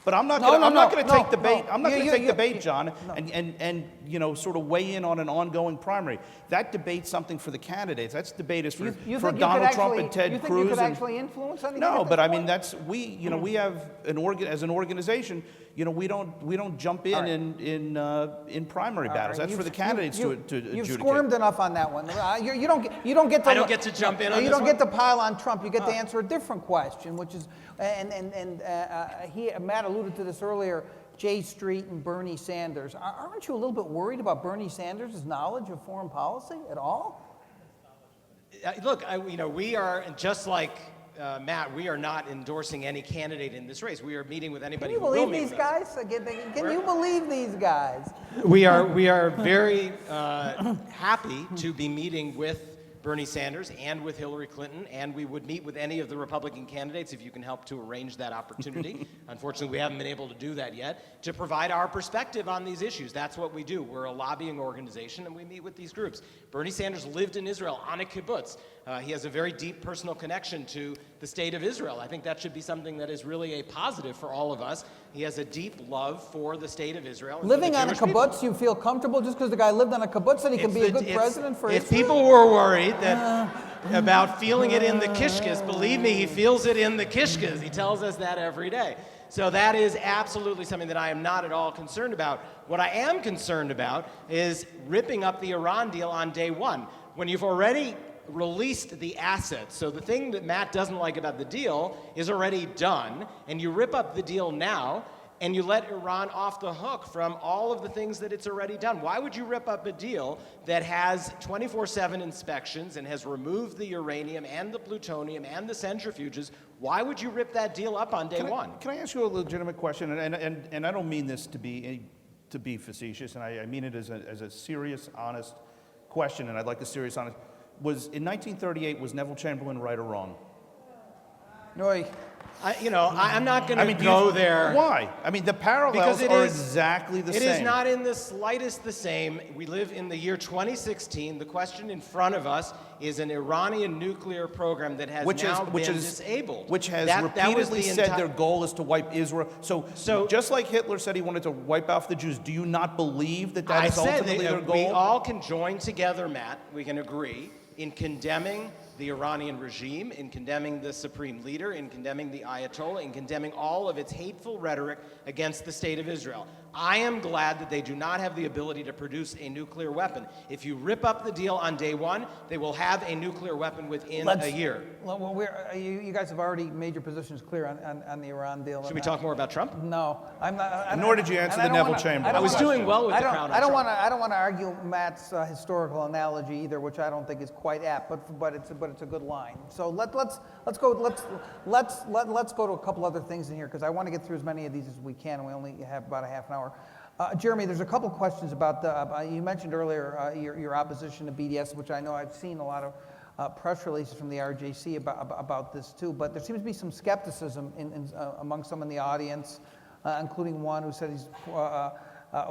S3: But I'm not going to take the bait. I'm not going to take the bait, John, and you know, sort of weigh in on an ongoing primary. That debate's something for the candidates. That debate is for Donald Trump and Ted Cruz.
S1: You could actually influence anything?
S3: No, but I mean we have as an organization. You know, we don't jump in primary battles. That's for the candidates to adjudicate. You've
S1: squirmed enough on that one. You don't get to.
S2: I don't get to jump in on
S1: You
S2: this
S1: don't
S2: one?
S1: get to pile on Trump. You get to answer a different question, which is, Matt alluded to this earlier. J Street and Bernie Sanders. Aren't you a little bit worried about Bernie Sanders' knowledge of foreign policy at all?
S2: Look, we are just like Matt. We are not endorsing any candidate in this race. We are meeting with anybody who will meet with us.
S1: Can you believe these guys? Can you believe these guys?
S2: We are very happy to be meeting with Bernie Sanders and with Hillary Clinton, and we would meet with any of the Republican candidates if you can help to arrange that opportunity. Unfortunately, we haven't been able to do that yet, to provide our perspective on these issues. That's what we do. We're a lobbying organization, and we meet with these groups. Bernie Sanders lived in Israel on a kibbutz. He has a very deep personal connection to the state of Israel. I think that should be something that is really a positive for all of us. He has a deep love for the state of Israel.
S1: Living on a kibbutz, you feel comfortable just because the guy lived on a kibbutz that he can be a good president for Israel?
S2: If people were worried about feeling it in the kishkas, believe me, he feels it in the kishkas. He tells us that every day. So that is absolutely something that I am not at all concerned about. What I am concerned about is ripping up the Iran deal on day one, when you've already released the assets. So the thing that Matt doesn't like about the deal is already done, and you rip up the deal now, and you let Iran off the hook from all of the things that it's already done. Why would you rip up a deal that has 24/7 inspections and has removed the uranium and the plutonium and the centrifuges? Why would you rip that deal up on day one?
S3: Can I ask you a legitimate question? And I don't mean this to be facetious, and I mean it as a serious, honest question, and I'd like a serious, honest. In 1938, was Neville Chamberlain right or wrong?
S1: No,
S2: I'm not going to go there.
S3: Why? I mean, the parallels are exactly the same.
S2: It is not in the slightest the same. We live in the year 2016. The question in front of us is an Iranian nuclear program that has been disabled.
S3: Which has repeatedly said their goal is to wipe Israel. So just like Hitler said he wanted to wipe out the Jews, do you not believe that is ultimately their goal?
S2: We all can join together, Matt. We can agree in condemning the Iranian regime, in condemning the supreme leader, in condemning the Ayatollah, in condemning all of its hateful rhetoric against the state of Israel. I am glad that they do not have the ability to produce a nuclear weapon. If you rip up the deal on day one, they will have a nuclear weapon within a year.
S1: Well, you guys have already made your positions clear on the Iran deal.
S2: Should we talk more about Trump?
S1: No, I'm not.
S3: Nor did you answer the Neville Chamberlain.
S2: I was doing well with the crowd.
S1: I don't want to argue Matt's historical analogy either, which I don't think is quite apt. But it's a good line. So let's go to a couple other things in here because I want to get through as many of these as we can. We only have about a half an hour. Jeremy, there's a couple questions about you mentioned earlier your opposition to BDS, which I know I've seen a lot of press releases from the RJC about this too. But there seems to be some skepticism among some in the audience, including one who said he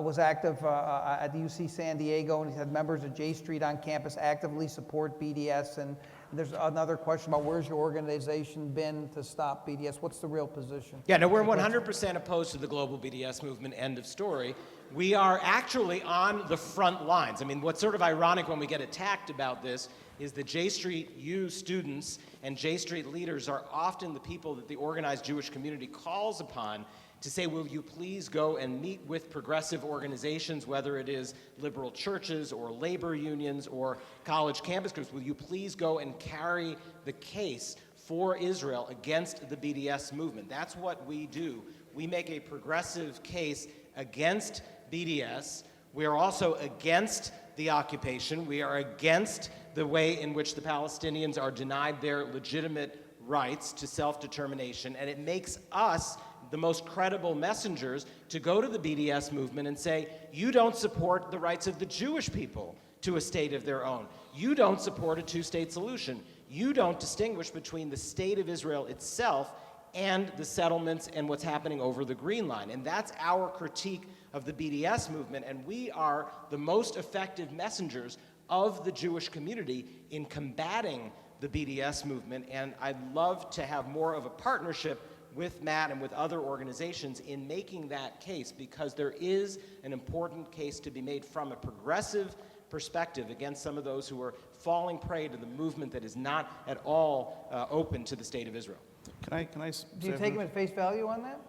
S1: was active at the UC San Diego, and he said members of J Street on campus actively support BDS. And there's another question about where's your organization been to stop BDS? What's the real position?
S2: Yeah, no, we're 100% opposed to the global BDS movement, end of story. We are actually on the front lines. I mean, what's sort of ironic when we get attacked about this is that J Street U students and J Street leaders are often the people that the organized Jewish community calls upon to say, will you please go and meet with progressive organizations, whether it is liberal churches or labor unions or college campus groups, will you please go and carry the case for Israel against the BDS movement? That's what we do. We make a progressive case against BDS. We are also against the occupation. We are against the way in which the Palestinians are denied their legitimate rights to self-determination, and it makes us the most credible messengers to go to the BDS movement and say, you don't support the rights of the Jewish people to a state of their own. You don't support a two-state solution. You don't distinguish between the state of Israel itself and the settlements and what's happening over the Green Line. And that's our critique of the BDS movement, and we are the most effective messengers of the Jewish community in combating the BDS movement, and I'd love to have more of a partnership with Matt and with other organizations in making that case, because there is an important case to be made from a progressive perspective against some of those who are falling prey to the movement that is not at all open to the state of Israel.
S3: Can I
S1: Do you take him at face value on that?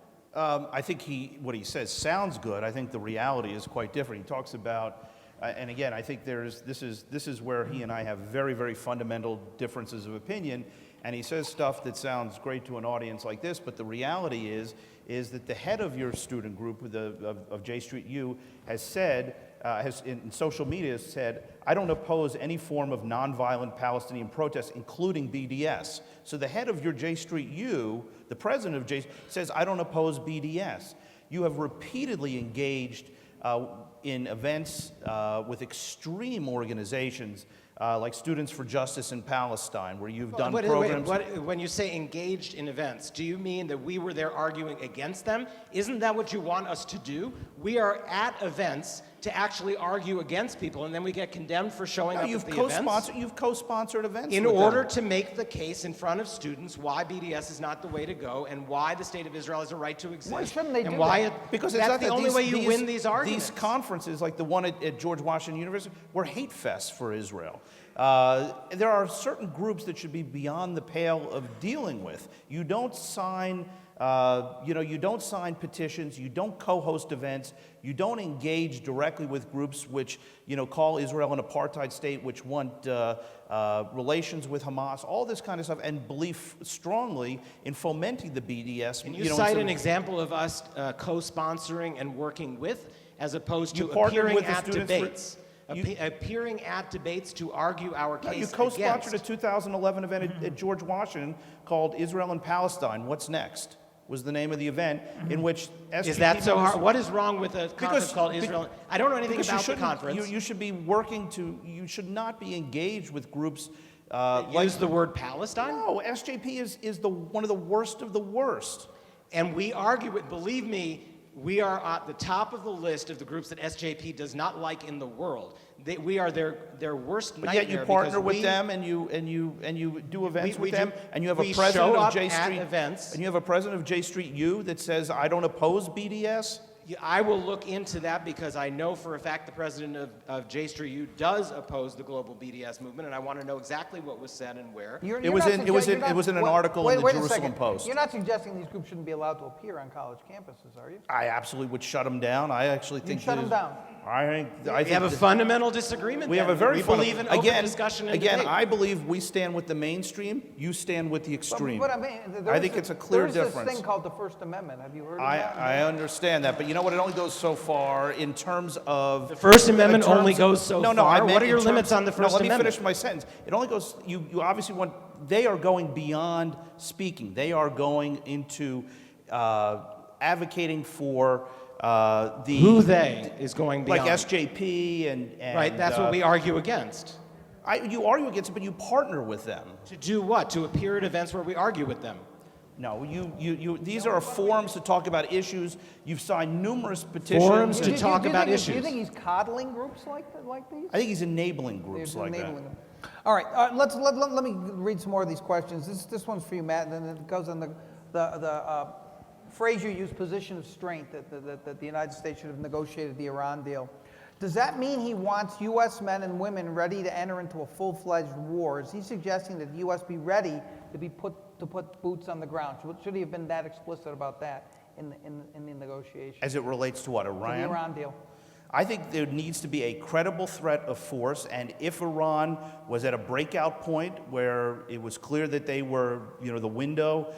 S3: I think what he says sounds good. I think the reality is quite different. He talks about, and again, I think this is where he and I have very, very fundamental differences of opinion. And he says stuff that sounds great to an audience like this, but the reality is that the head of your student group of J Street U has said, in social media has said, I don't oppose any form of nonviolent Palestinian protest, including BDS. So the head of your J Street U, the president of J, says, I don't oppose BDS. You have repeatedly engaged in events with extreme organizations like Students for Justice in Palestine, where you've done programs.
S2: When you say engaged in events, do you mean that we were there arguing against them? Isn't that what you want us to do? We are at events to actually argue against people, and then we get condemned for showing up at the events?
S3: You've co-sponsored events
S2: in
S3: with
S2: order
S3: them.
S2: to make the case in front of students why BDS is not the way to go and why the state of Israel has a right to exist.
S1: Why shouldn't they
S2: and
S1: do
S2: why
S1: that?
S3: Because
S2: that's
S3: it's not
S2: the
S3: that
S2: only way you win these arguments.
S3: These conferences, like the one at George Washington University, were hate fests for Israel. There are certain groups that should be beyond the pale of dealing with. You don't sign, you don't sign petitions. You don't co-host events. You don't engage directly with groups which, call Israel an apartheid state, which want relations with Hamas, all this kind of stuff, and believe strongly in fomenting the BDS.
S2: Can you cite an example of us co-sponsoring and working with, as opposed to appearing at debates? Appearing at debates to argue our case
S3: You
S2: against.
S3: co-sponsored a 2011 event at George Washington called Israel and Palestine. What's Next? Was the name of the event, in which SGP
S2: Is that so
S3: members-
S2: hard? What is wrong with a conference called Israel? I don't know anything
S3: because
S2: about the conference.
S3: You should be you should not be engaged with groups
S2: Use the word Palestine?
S3: No, SJP is one of the worst of the worst.
S2: And we argue it. Believe me, we are at the top of the list of the groups that SJP does not like in the world. We are their worst nightmare.
S3: But yet you partner with them and you do events with them, and you have a president of J Street
S2: events.
S3: And you have a president of J Street U that says, I don't oppose BDS.
S2: I will look into that, because I know for a fact the president of J Street U does oppose the global BDS movement, and I want to know exactly what was said and where.
S3: It was in an article in the Jerusalem Post.
S1: You're not suggesting these groups shouldn't be allowed to appear on college campuses, are you?
S3: I absolutely would shut them down. I actually think
S1: shut them down.
S3: I
S2: We have a fundamental disagreement.
S3: We have a very
S2: we believe in open discussion and
S3: again,
S2: debate.
S3: I believe we stand with the mainstream. You stand with the extreme.
S1: But I mean,
S3: I think it's a clear difference.
S1: There's this thing called the First Amendment. Have you heard of that?
S3: I understand that, but you know what? It only goes so far in terms of
S2: The First Amendment only goes so far.
S3: I meant
S2: What are your
S3: in
S2: limits
S3: terms-
S2: on the First
S3: Let me
S2: Amendment?
S3: finish my sentence. It only goes. You obviously want. They are going beyond speaking. They are going into advocating for the
S2: Who they is going beyond.
S3: like SJP and
S2: Right, that's what we argue against.
S3: You argue against it, but you partner with them.
S2: To do what? To appear at events where we argue with them.
S3: No, these are forums to talk about issues. You've signed numerous petitions.
S2: Forums to
S1: Do
S2: talk about
S1: Do you
S2: issues.
S1: think he's coddling groups like these?
S3: I think he's enabling groups
S1: He's
S3: like
S1: enabling
S3: that.
S1: them. All right, let me read some more of these questions. This one's for you, Matt, and then it goes on the phrase you use, position of strength, that the United States should have negotiated the Iran deal. Does that mean he wants U.S. men and women ready to enter into a full-fledged war? Is he suggesting that the U.S. be ready to put boots on the ground? Should he have been that explicit about that in the negotiation?
S3: As it relates to what, Iran?
S1: The Iran deal.
S3: I think there needs to be a credible threat of force, and if Iran was at a breakout point where it was clear that they were, the window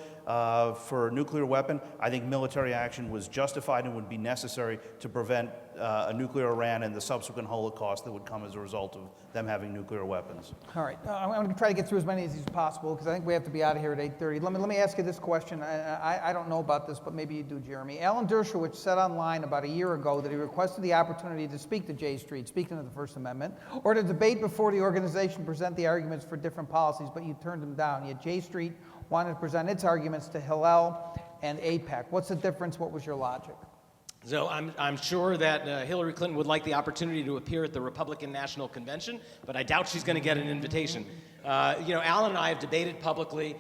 S3: for a nuclear weapon. I think military action was justified and would be necessary to prevent a nuclear Iran and the subsequent Holocaust that would come as a result of them having nuclear weapons.
S1: All right, I'm going to try to get through as many of these as possible because I think we have to be out of here at 8:30. Let me ask you this question. I don't know about this, but maybe you do, Jeremy. Alan Dershowitz said online about a year ago that he requested the opportunity to speak to J Street, speaking of the First Amendment, or to debate before the organization present the arguments for different policies, but you turned him down. Yet J Street wanted to present its arguments to Hillel and AIPAC. What's the difference? What was your logic?
S2: So I'm sure that Hillary Clinton would like the opportunity to appear at the Republican National Convention, but I doubt she's going to get an invitation. Alan and I have debated publicly.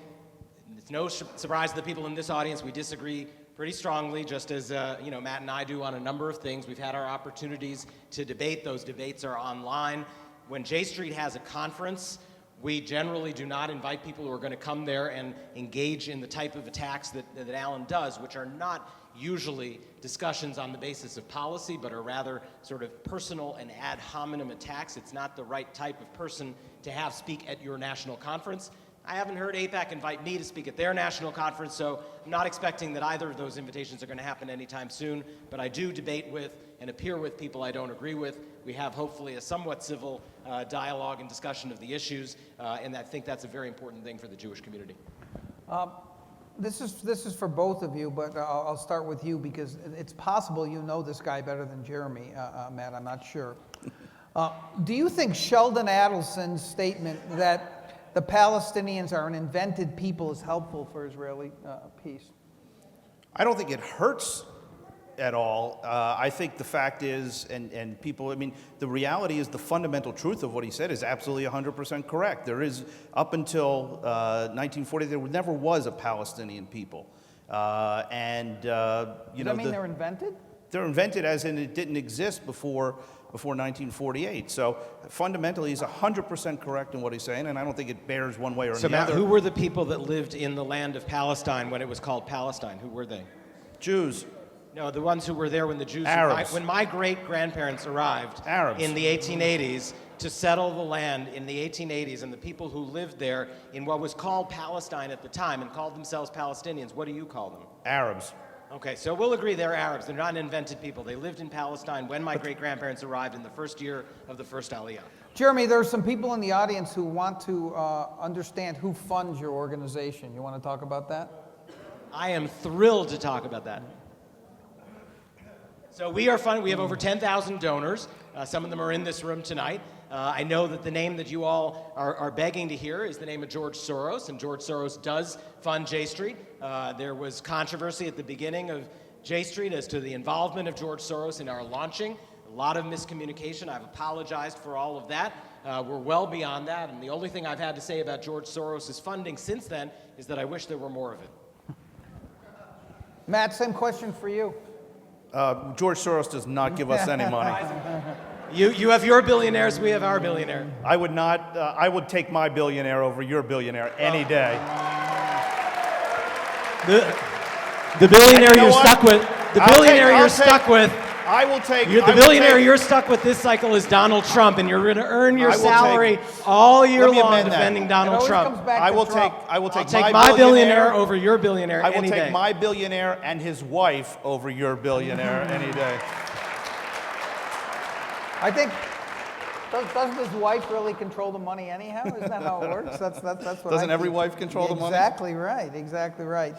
S2: It's no surprise to the people in this audience. We disagree pretty strongly, just as Matt and I do on a number of things. We've had our opportunities to debate. Those debates are online. When J Street has a conference, we generally do not invite people who are going to come there and engage in the type of attacks that Alan does, which are not usually discussions on the basis of policy, but are rather sort of personal and ad hominem attacks. It's not the right type of person to have speak at your national conference. I haven't heard AIPAC invite me to speak at their national conference, so I'm not expecting that either of those invitations are going to happen anytime soon, but I do debate with and appear with people I don't agree with. We have hopefully a somewhat civil dialogue and discussion of the issues, and I think that's a very important thing for the Jewish community.
S1: This is for both of you, but I'll start with you because it's possible you know this guy better than Jeremy, Matt, I'm not sure. Do you think Sheldon Adelson's statement that the Palestinians are an invented people is helpful for Israeli peace?
S3: I don't think it hurts at all. I think the fact is, and people, the reality is the fundamental truth of what he said is absolutely 100% correct. There is, up until 1940, there never was a Palestinian people.
S1: Does that mean they're invented?
S3: They're invented as in it didn't exist before 1948. So fundamentally, he's 100% correct in what he's saying, and I don't think it bears one way or
S2: So
S3: another.
S2: Matt, who were the people that lived in the land of Palestine when it was called Palestine? Who were they?
S3: Jews.
S2: No, the ones who were there when the Jews...
S3: Arabs.
S2: When my great-grandparents arrived
S3: Arabs.
S2: in the 1880s to settle the land in the 1880s, and the people who lived there in what was called Palestine at the time and called themselves Palestinians, what do you call them?
S3: Arabs.
S2: Okay, so we'll agree they're Arabs. They're not invented people. They lived in Palestine when my great-grandparents arrived in the first year of the first Aliyah.
S1: Jeremy, there are some people in the audience who want to understand who funds your organization. You want to talk about that?
S2: I am thrilled to talk about that. So we are funded. We have over 10,000 donors. Some of them are in this room tonight. I know that the name that you all are begging to hear is the name of George Soros, and George Soros does fund J Street. There was controversy at the beginning of J Street as to the involvement of George Soros in our launching. A lot of miscommunication. I've apologized for all of that. We're well beyond that, and the only thing I've had to say about George Soros' funding since then is that I wish there were more of it.
S1: Matt, same question for you.
S3: George Soros does not give us any money.
S2: You have your billionaires, we have our billionaire.
S3: I would not. I would take my billionaire over your billionaire any day.
S2: The billionaire
S3: You know
S2: you're
S3: what?
S2: stuck with. The billionaire you're stuck with.
S3: I will take.
S2: The billionaire you're stuck with this cycle is Donald Trump, and you're going to earn your
S3: I will
S2: salary
S3: take-
S2: all year
S3: Let me
S2: long
S3: amend that.
S2: defending
S1: It
S2: Donald
S1: always
S2: Trump.
S1: comes back
S3: I
S1: to
S3: will
S1: Trump.
S3: take. I will
S2: I'll
S3: take
S2: take
S3: my
S2: my billionaire over your billionaire
S3: I will
S2: any
S3: take
S2: day.
S3: my billionaire and his wife over your billionaire any day.
S1: I think, doesn't his wife really control the money anyhow? Isn't that how it works? That's what
S3: Doesn't
S1: I
S3: every
S1: think.
S3: wife control the money?
S1: Exactly right, exactly right.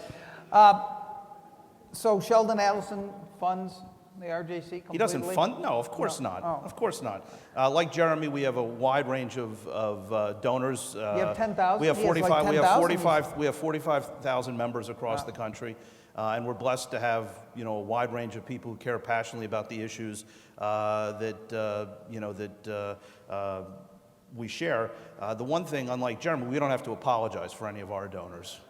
S1: So Sheldon Adelson funds the RJC completely?
S3: He doesn't fund? No, of course not.
S1: Oh.
S3: Of course not. Like Jeremy, we have a wide range of donors.
S1: You have 10,000?
S3: We have
S1: He has like
S3: 45. We have
S1: 10,000?
S3: 45. We have 45,000 members across the country, and we're blessed to have a wide range of people who care passionately about the issues that we share. The one thing, unlike Jeremy, we don't have to apologize for any of our donors.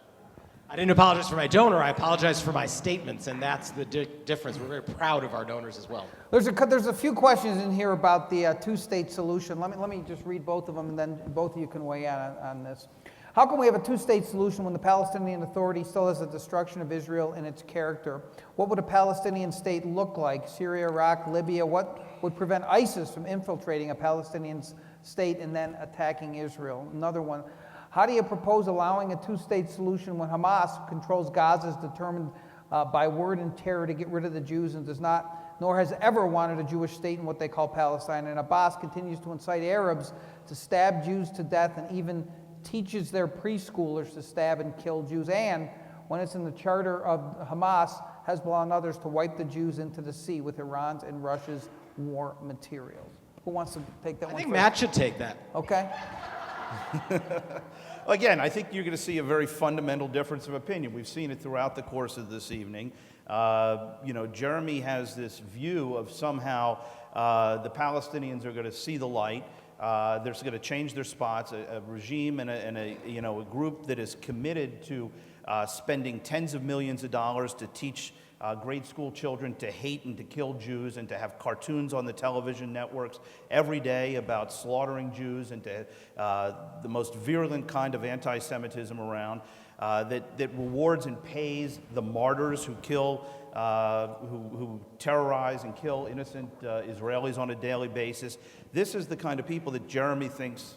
S2: I didn't apologize for my donor, I apologized for my statements, and that's the difference. We're very proud of our donors as well.
S1: There's a few questions in here about the two-state solution. Let me just read both of them, and then both of you can weigh in on this. How can we have a two-state solution when the Palestinian Authority still has the destruction of Israel in its character? What would a Palestinian state look like? Syria, Iraq, Libya? What would prevent ISIS from infiltrating a Palestinian state and then attacking Israel? Another one. How do you propose allowing a two-state solution when Hamas, who controls Gaza, is determined by word and terror to get rid of the Jews and does not, nor has ever wanted a Jewish state in what they call Palestine? And Abbas continues to incite Arabs to stab Jews to death and even teaches their preschoolers to stab and kill Jews. And when it's in the charter of Hamas, Hezbollah and others to wipe the Jews into the sea with Iran's and Russia's war materials. Who wants to take that one?
S2: I think
S1: first?
S2: Matt should take that.
S1: Okay.
S3: Again, I think you're going to see a very fundamental difference of opinion. We've seen it throughout the course of this evening. Jeremy has this view of somehow the Palestinians are going to see the light. They're going to change their spots. A regime and a group that is committed to spending tens of millions of dollars to teach grade school children to hate and to kill Jews and to have cartoons on the television networks every day about slaughtering Jews and to the most virulent kind of anti-Semitism around, that rewards and pays the martyrs who kill, who terrorize and kill innocent Israelis on a daily basis. This is the kind of people that Jeremy thinks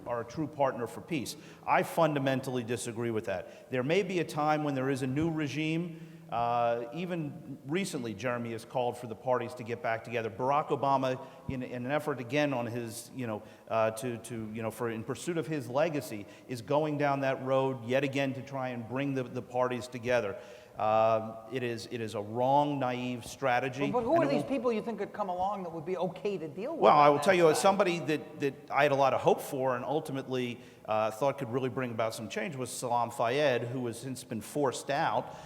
S3: are a true partner for peace. I fundamentally disagree with that. There may be a time when there is a new regime. Even recently, Jeremy has called for the parties to get back together. Barack Obama, in an effort again on his, in pursuit of his legacy, is going down that road yet again to try and bring the parties together. It is a wrong, naive strategy.
S1: But who are these people you think could come along that would be okay to deal with?
S3: Well, I
S1: on
S3: will
S1: that
S3: tell you, as
S1: side?
S3: somebody that I had a lot of hope for and ultimately thought could really bring about some change was Salam Fayyad, who has since been forced out,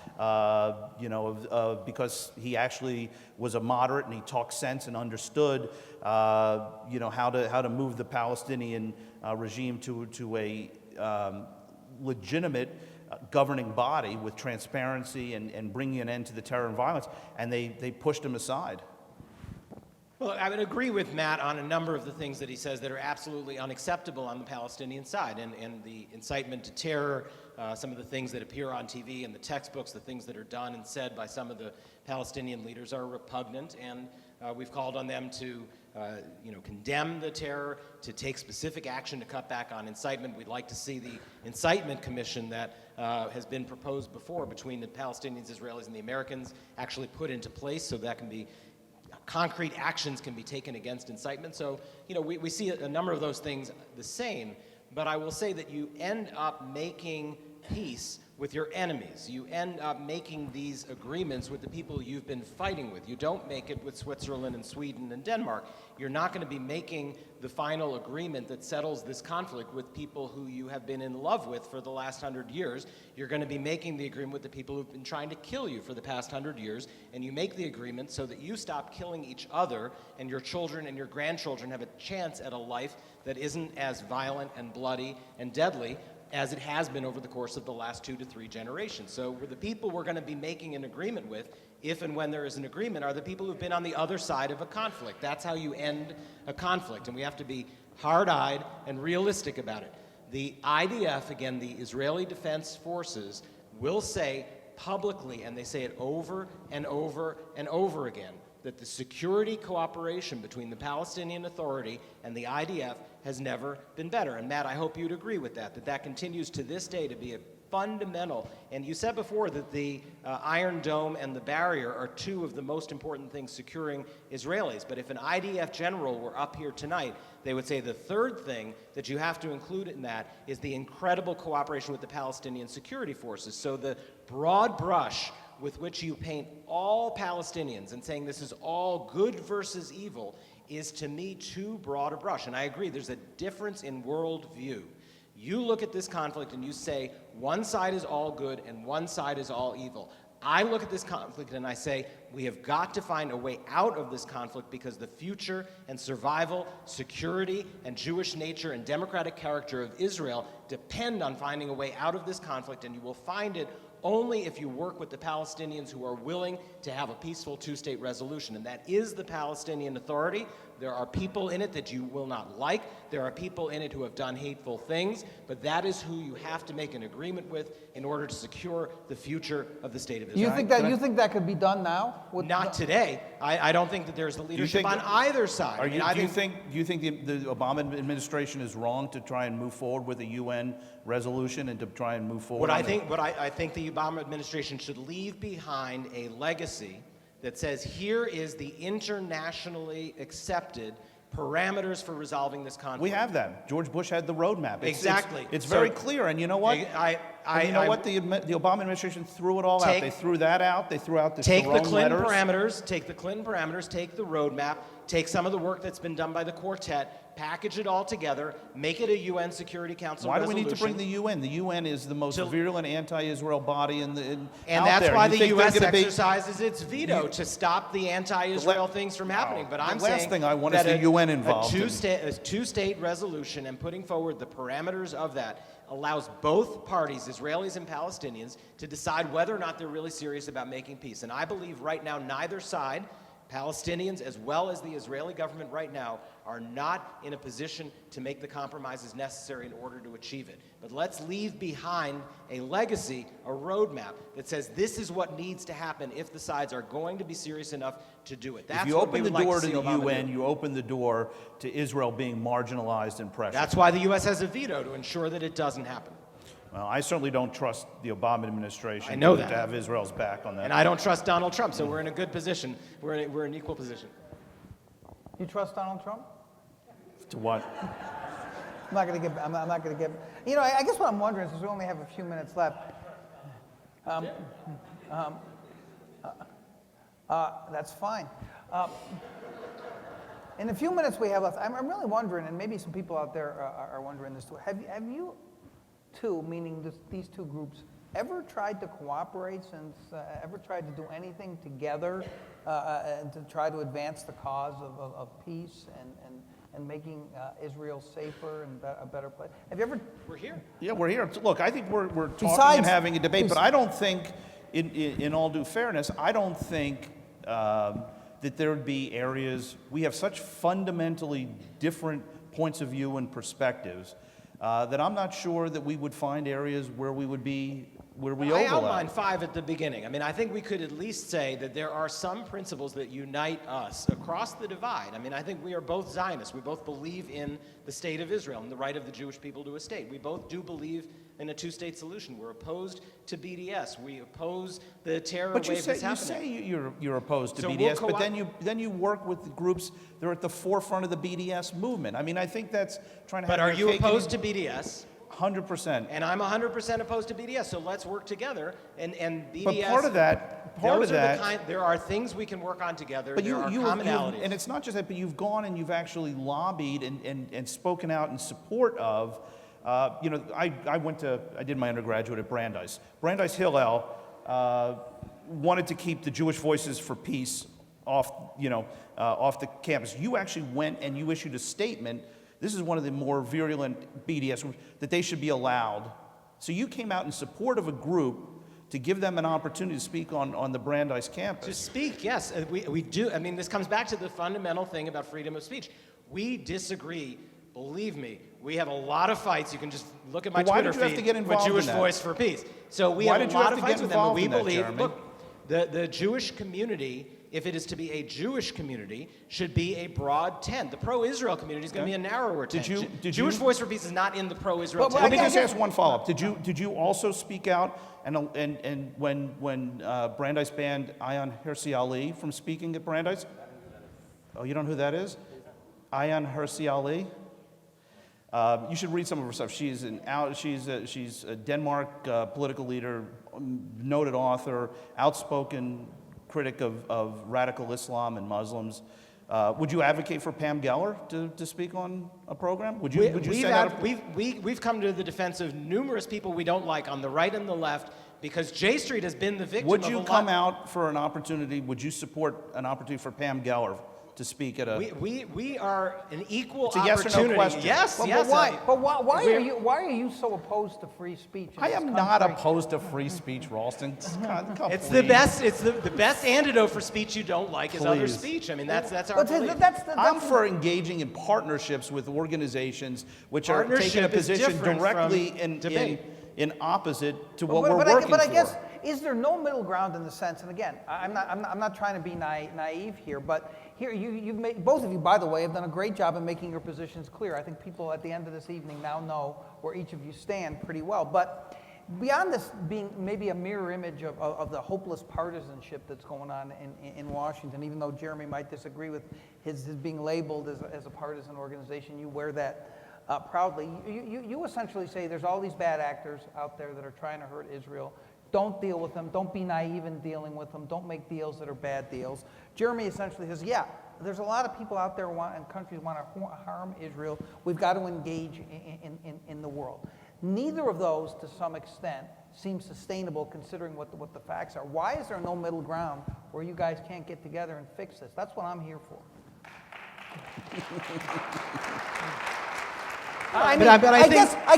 S3: because he actually was a moderate and he talked sense and understood, how to move the Palestinian regime to a legitimate governing body with transparency and bringing an end to the terror and violence, and they pushed him aside.
S2: Well, I would agree with Matt on a number of the things that he says that are absolutely unacceptable on the Palestinian side, and the incitement to terror, some of the things that appear on TV and the textbooks, the things that are done and said by some of the Palestinian leaders are repugnant, and we've called on them to condemn the terror, to take specific action to cut back on incitement. We'd like to see the incitement commission that has been proposed before between the Palestinians, Israelis, and the Americans actually put into place so that can be concrete actions can be taken against incitement. So, we see a number of those things the same, but I will say that you end up making peace with your enemies. You end up making these agreements with the people you've been fighting with. You don't make it with Switzerland and Sweden and Denmark. You're not going to be making the final agreement that settles this conflict with people who you have been in love with for the last 100 years. You're going to be making the agreement with the people who've been trying to kill you for the past 100 years, and you make the agreement so that you stop killing each other and your children and your grandchildren have a chance at a life that isn't as violent and bloody and deadly as it has been over the course of the last 2 to 3 generations. So the people we're going to be making an agreement with, if and when there is an agreement, are the people who've been on the other side of a conflict. That's how you end a conflict, and we have to be hard-eyed and realistic about it. The IDF, again, the Israeli Defense Forces, will say publicly, and they say it over and over and over again, that the security cooperation between the Palestinian Authority and the IDF has never been better. And Matt, I hope you'd agree with that continues to this day to be a fundamental. And you said before that the Iron Dome and the barrier are 2 of the most important things securing Israelis. But if an IDF general were up here tonight, they would say the third thing that you have to include in that is the incredible cooperation with the Palestinian security forces. So the broad brush with which you paint all Palestinians and saying this is all good versus evil is, to me, too broad a brush. And I agree, there's a difference in worldview. You look at this conflict and you say one side is all good and one side is all evil. I look at this conflict and I say we have got to find a way out of this conflict because the future and survival, security, and Jewish nature and democratic character of Israel depend on finding a way out of this conflict, and you will find it only if you work with the Palestinians who are willing to have a peaceful 2-state resolution. And that is the Palestinian Authority, There are people in it that you will not like. There are people in it who have done hateful things, but that is who you have to make an agreement with in order to secure the future of the state of Israel.
S1: You think that could be done now?
S2: Not today. I don't think that there's the leadership on either side.
S3: Do you think the Obama administration is wrong to try and move forward with a UN resolution and to try and move forward?
S2: I think the Obama administration should leave behind a legacy that says here is the internationally accepted parameters for resolving this conflict.
S3: We have that. George Bush had the roadmap.
S2: Exactly.
S3: It's very clear, and you know what? The Obama administration threw it all out. They threw that out. They threw out the
S2: Take the Clinton
S3: letters.
S2: parameters. Take the Clinton parameters. Take the roadmap. Take some of the work that's been done by the quartet. Package it all together. Make it a UN Security Council
S3: Why
S2: resolution.
S3: do we need to bring the UN? The UN is the most virulent anti-Israel body
S2: And
S3: out
S2: that's
S3: there.
S2: why
S3: You
S2: the
S3: think
S2: U.S.
S3: they're gonna be-
S2: exercises its veto to stop the anti-Israel things from happening. But I'm
S3: the last
S2: saying
S3: thing I want
S2: that
S3: is the UN involved.
S2: A two-state resolution and putting forward the parameters of that allows both parties, Israelis and Palestinians, to decide whether or not they're really serious about making peace. And I believe right now neither side, Palestinians as well as the Israeli government right now, are not in a position to make the compromises necessary in order to achieve it. But let's leave behind a legacy, a roadmap that says this is what needs to happen if the sides are going to be serious enough to do it. That's
S3: If you
S2: what
S3: open
S2: we
S3: the
S2: would
S3: door
S2: like
S3: to
S2: see
S3: the
S2: Obama
S3: UN,
S2: do.
S3: you open the door to Israel being marginalized and pressured.
S2: That's why the U.S. has a veto to ensure that it doesn't happen.
S3: Well, I certainly don't trust the Obama administration
S2: I know
S3: to
S2: that.
S3: have Israel's back on that.
S2: And I don't trust Donald Trump, so we're in a good position. We're in equal position.
S1: You trust Donald Trump?
S3: To what?
S1: I'm not going to give. You know, I guess what I'm wondering is, since we only have a few minutes left. That's fine. In the few minutes we have left, I'm really wondering, and maybe some people out there are wondering this too. Have you two, meaning these two groups, ever tried to cooperate ever tried to do anything together and to try to advance the cause of peace and making Israel safer and a better place? Have you ever?
S2: We're here.
S3: Yeah, we're here. Look, I think we're talking
S1: Besides-
S3: and having a debate, but I don't think, in all due fairness, I don't think that there would be areas, we have such fundamentally different points of view and perspectives that I'm not sure that we would find areas where we would be, where we
S2: I
S3: overlap.
S2: outlined 5 at the beginning. I mean, I think we could at least say that there are some principles that unite us across the divide. I mean, I think we are both Zionists. We both believe in the state of Israel and the right of the Jewish people to a state. We both do believe in a two-state solution. We're opposed to BDS. We oppose the terror
S3: But
S2: wave that's
S3: you
S2: happening.
S3: say you're opposed to
S2: So
S3: BDS,
S2: we'll
S3: but then you work with the groups that are at the forefront of the BDS movement. I mean, I think that's trying to have
S2: But are
S3: your
S2: you
S3: cake
S2: opposed
S3: and
S2: to BDS?
S3: 100%.
S2: And I'm 100% opposed to BDS, so let's work together. And BDS.
S3: But part of that,
S2: there are things we can work on together.
S3: but
S2: there are commonalities.
S3: and it's not just that, but you've gone and you've actually lobbied and spoken out in support of. I did my undergraduate at Brandeis. Brandeis Hillel wanted to keep the Jewish Voices for Peace off the campus. You actually went and you issued a statement. This is one of the more virulent BDS groups, that they should be allowed. So you came out in support of a group to give them an opportunity to speak on the Brandeis campus.
S2: To speak, yes, we do. I mean, this comes back to the fundamental thing about freedom of speech. We disagree. Believe me, we have a lot of fights. You can just look at my
S3: But why
S2: Twitter
S3: did you have
S2: feed
S3: to get
S2: with
S3: involved in
S2: Jewish
S3: that?
S2: Voice for Peace. So we
S3: Why
S2: have
S3: did
S2: a
S3: you
S2: lot
S3: have
S2: of
S3: to
S2: fights
S3: get
S2: with them, but
S3: involved
S2: we
S3: in that,
S2: believe,
S3: Jeremy?
S2: look, the Jewish community, if it is to be a Jewish community, should be a broad tent. The pro-Israel community is going to be a narrower tent. Jewish Voice for Peace is not in the pro-Israel
S1: Well,
S2: tent.
S3: Let me just ask one follow-up. Did you also speak out and when Brandeis banned Ayan Hirsi Ali from speaking at Brandeis? Oh, you don't know who that is? Ayan Hirsi Ali. You should read some of her stuff. She's a Denmark political leader, noted author, outspoken critic of radical Islam and Muslims. Would you advocate for Pam Geller to speak on a program? Would you send out
S2: we've come to the defense of numerous people we don't like on the right and the left because J Street has been the victim
S3: Would
S2: of
S3: you
S2: a
S3: come
S2: lot.
S3: out for an opportunity? Would you support an opportunity for Pam Geller to speak at a.
S2: We are an equal
S3: It's a yes or no
S2: opportunity.
S3: question.
S2: Yes,
S1: Well,
S2: yes.
S1: but why are you so opposed to free speech in
S3: I
S1: this
S3: am not
S1: country?
S3: opposed to free speech, Ralston.
S2: It's the best. It's the best antidote for speech you don't like is other
S3: Please.
S2: speech. I mean, that's our
S1: But
S2: belief.
S3: I'm for engaging in partnerships with organizations which are taking a
S2: Partnership is
S3: position
S2: different
S3: directly
S2: from debate.
S3: in opposite to what we're
S1: but
S3: working
S1: I
S3: for.
S1: guess, is there no middle ground in the sense, and again, I'm not trying to be naive here, but here you've made, both of you, by the way, have done a great job in making your positions clear. I think people at the end of this evening now know where each of you stand pretty well. But beyond this being maybe a mirror image of the hopeless partisanship that's going on in Washington, even though Jeremy might disagree with his being labeled as a partisan organization, you wear that proudly. You essentially say there's all these bad actors out there that are trying to hurt Israel. Don't deal with them. Don't be naive in dealing with them. Don't make deals that are bad deals. Jeremy essentially says, yeah, there's a lot of people out there and countries want to harm Israel. We've got to engage in the world. Neither of those, to some extent, seem sustainable considering what the facts are. Why is there no middle ground where you guys can't get together and fix this? That's what I'm here for. I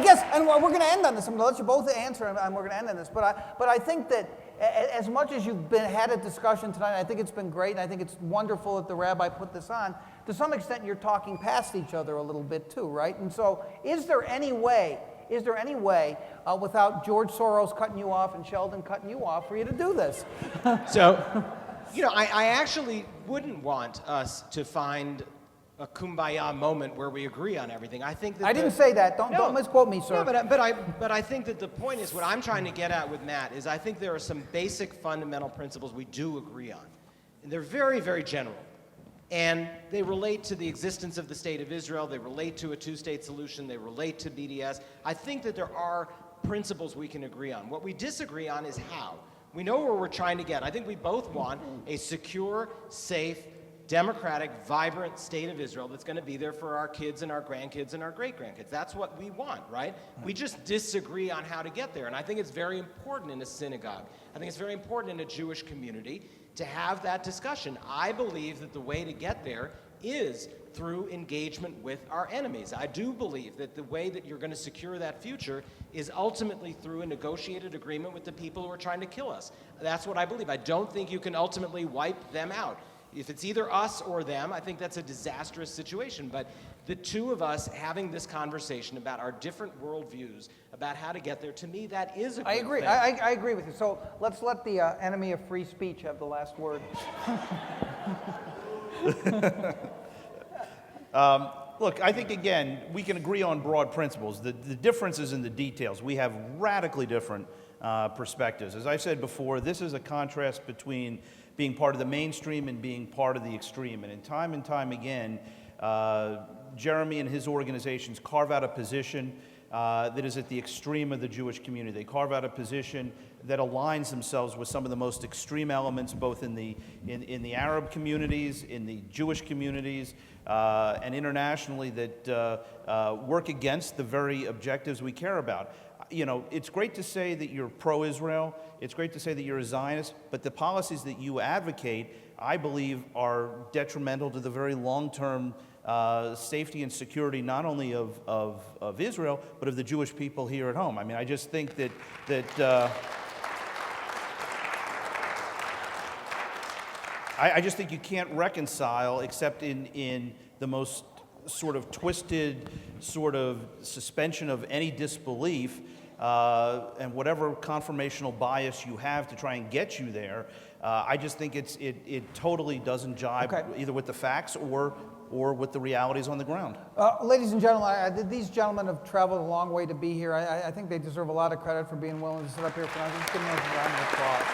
S1: guess, and we're going to end on this. I'm going to let you both answer, and we're going to end on this. But I think that as much as you've had a discussion tonight, I think it's been great, and I think it's wonderful that the rabbi put this on. To some extent, you're talking past each other a little bit too, right? And so, is there any way, without George Soros cutting you off and Sheldon cutting you off, for you to do this?
S2: So, I actually wouldn't want us to find a kumbaya moment where we agree on everything. I think that
S1: I didn't say that. Don't misquote me, sir.
S2: No, but I think that the point is, what I'm trying to get at with Matt is I think there are some basic fundamental principles we do agree on. And they're very, very general. And they relate to the existence of the state of Israel. They relate to a two-state solution. They relate to BDS. I think that there are principles we can agree on. What we disagree on is how. We know where we're trying to get. I think we both want a secure, safe, democratic, vibrant state of Israel that's going to be there for our kids and our grandkids and our great-grandkids. That's what we want, right? We just disagree on how to get there. And I think it's very important in a synagogue. I think it's very important in a Jewish community to have that discussion. I believe that the way to get there is through engagement with our enemies. I do believe that the way that you're going to secure that future is ultimately through a negotiated agreement with the people who are trying to kill us. That's what I believe. I don't think you can ultimately wipe them out. If it's either us or them, I think that's a disastrous situation. But the two of us having this conversation about our different worldviews, about how to get there, to me, that is a good
S1: I agree.
S2: thing.
S1: I agree with you. So let's let the enemy of free speech have the last word.
S3: Look, I think, again, we can agree on broad principles. The difference is in the details. We have radically different perspectives. As I said before, this is a contrast between being part of the mainstream and being part of the extreme. And time again, Jeremy and his organizations carve out a position that is at the extreme of the Jewish community. They carve out a position that aligns themselves with some of the most extreme elements, both in the Arab communities, in the Jewish communities, and internationally, that work against the very objectives we care about. It's great to say that you're pro-Israel. It's great to say that you're a Zionist, but the policies that you advocate, I believe, are detrimental to the very long-term safety and security, not only of Israel, but of the Jewish people here at home. I mean, I just think that I just think you can't reconcile, except in the most sort of twisted sort of suspension of any disbelief, and whatever confirmational bias you have to try and get you there. I just think it totally doesn't jibe either with the facts or with the realities on the ground.
S1: Ladies and gentlemen, these gentlemen have traveled a long way to be here. I think they deserve a lot of credit for being willing to sit up here tonight. Just give them a round of applause.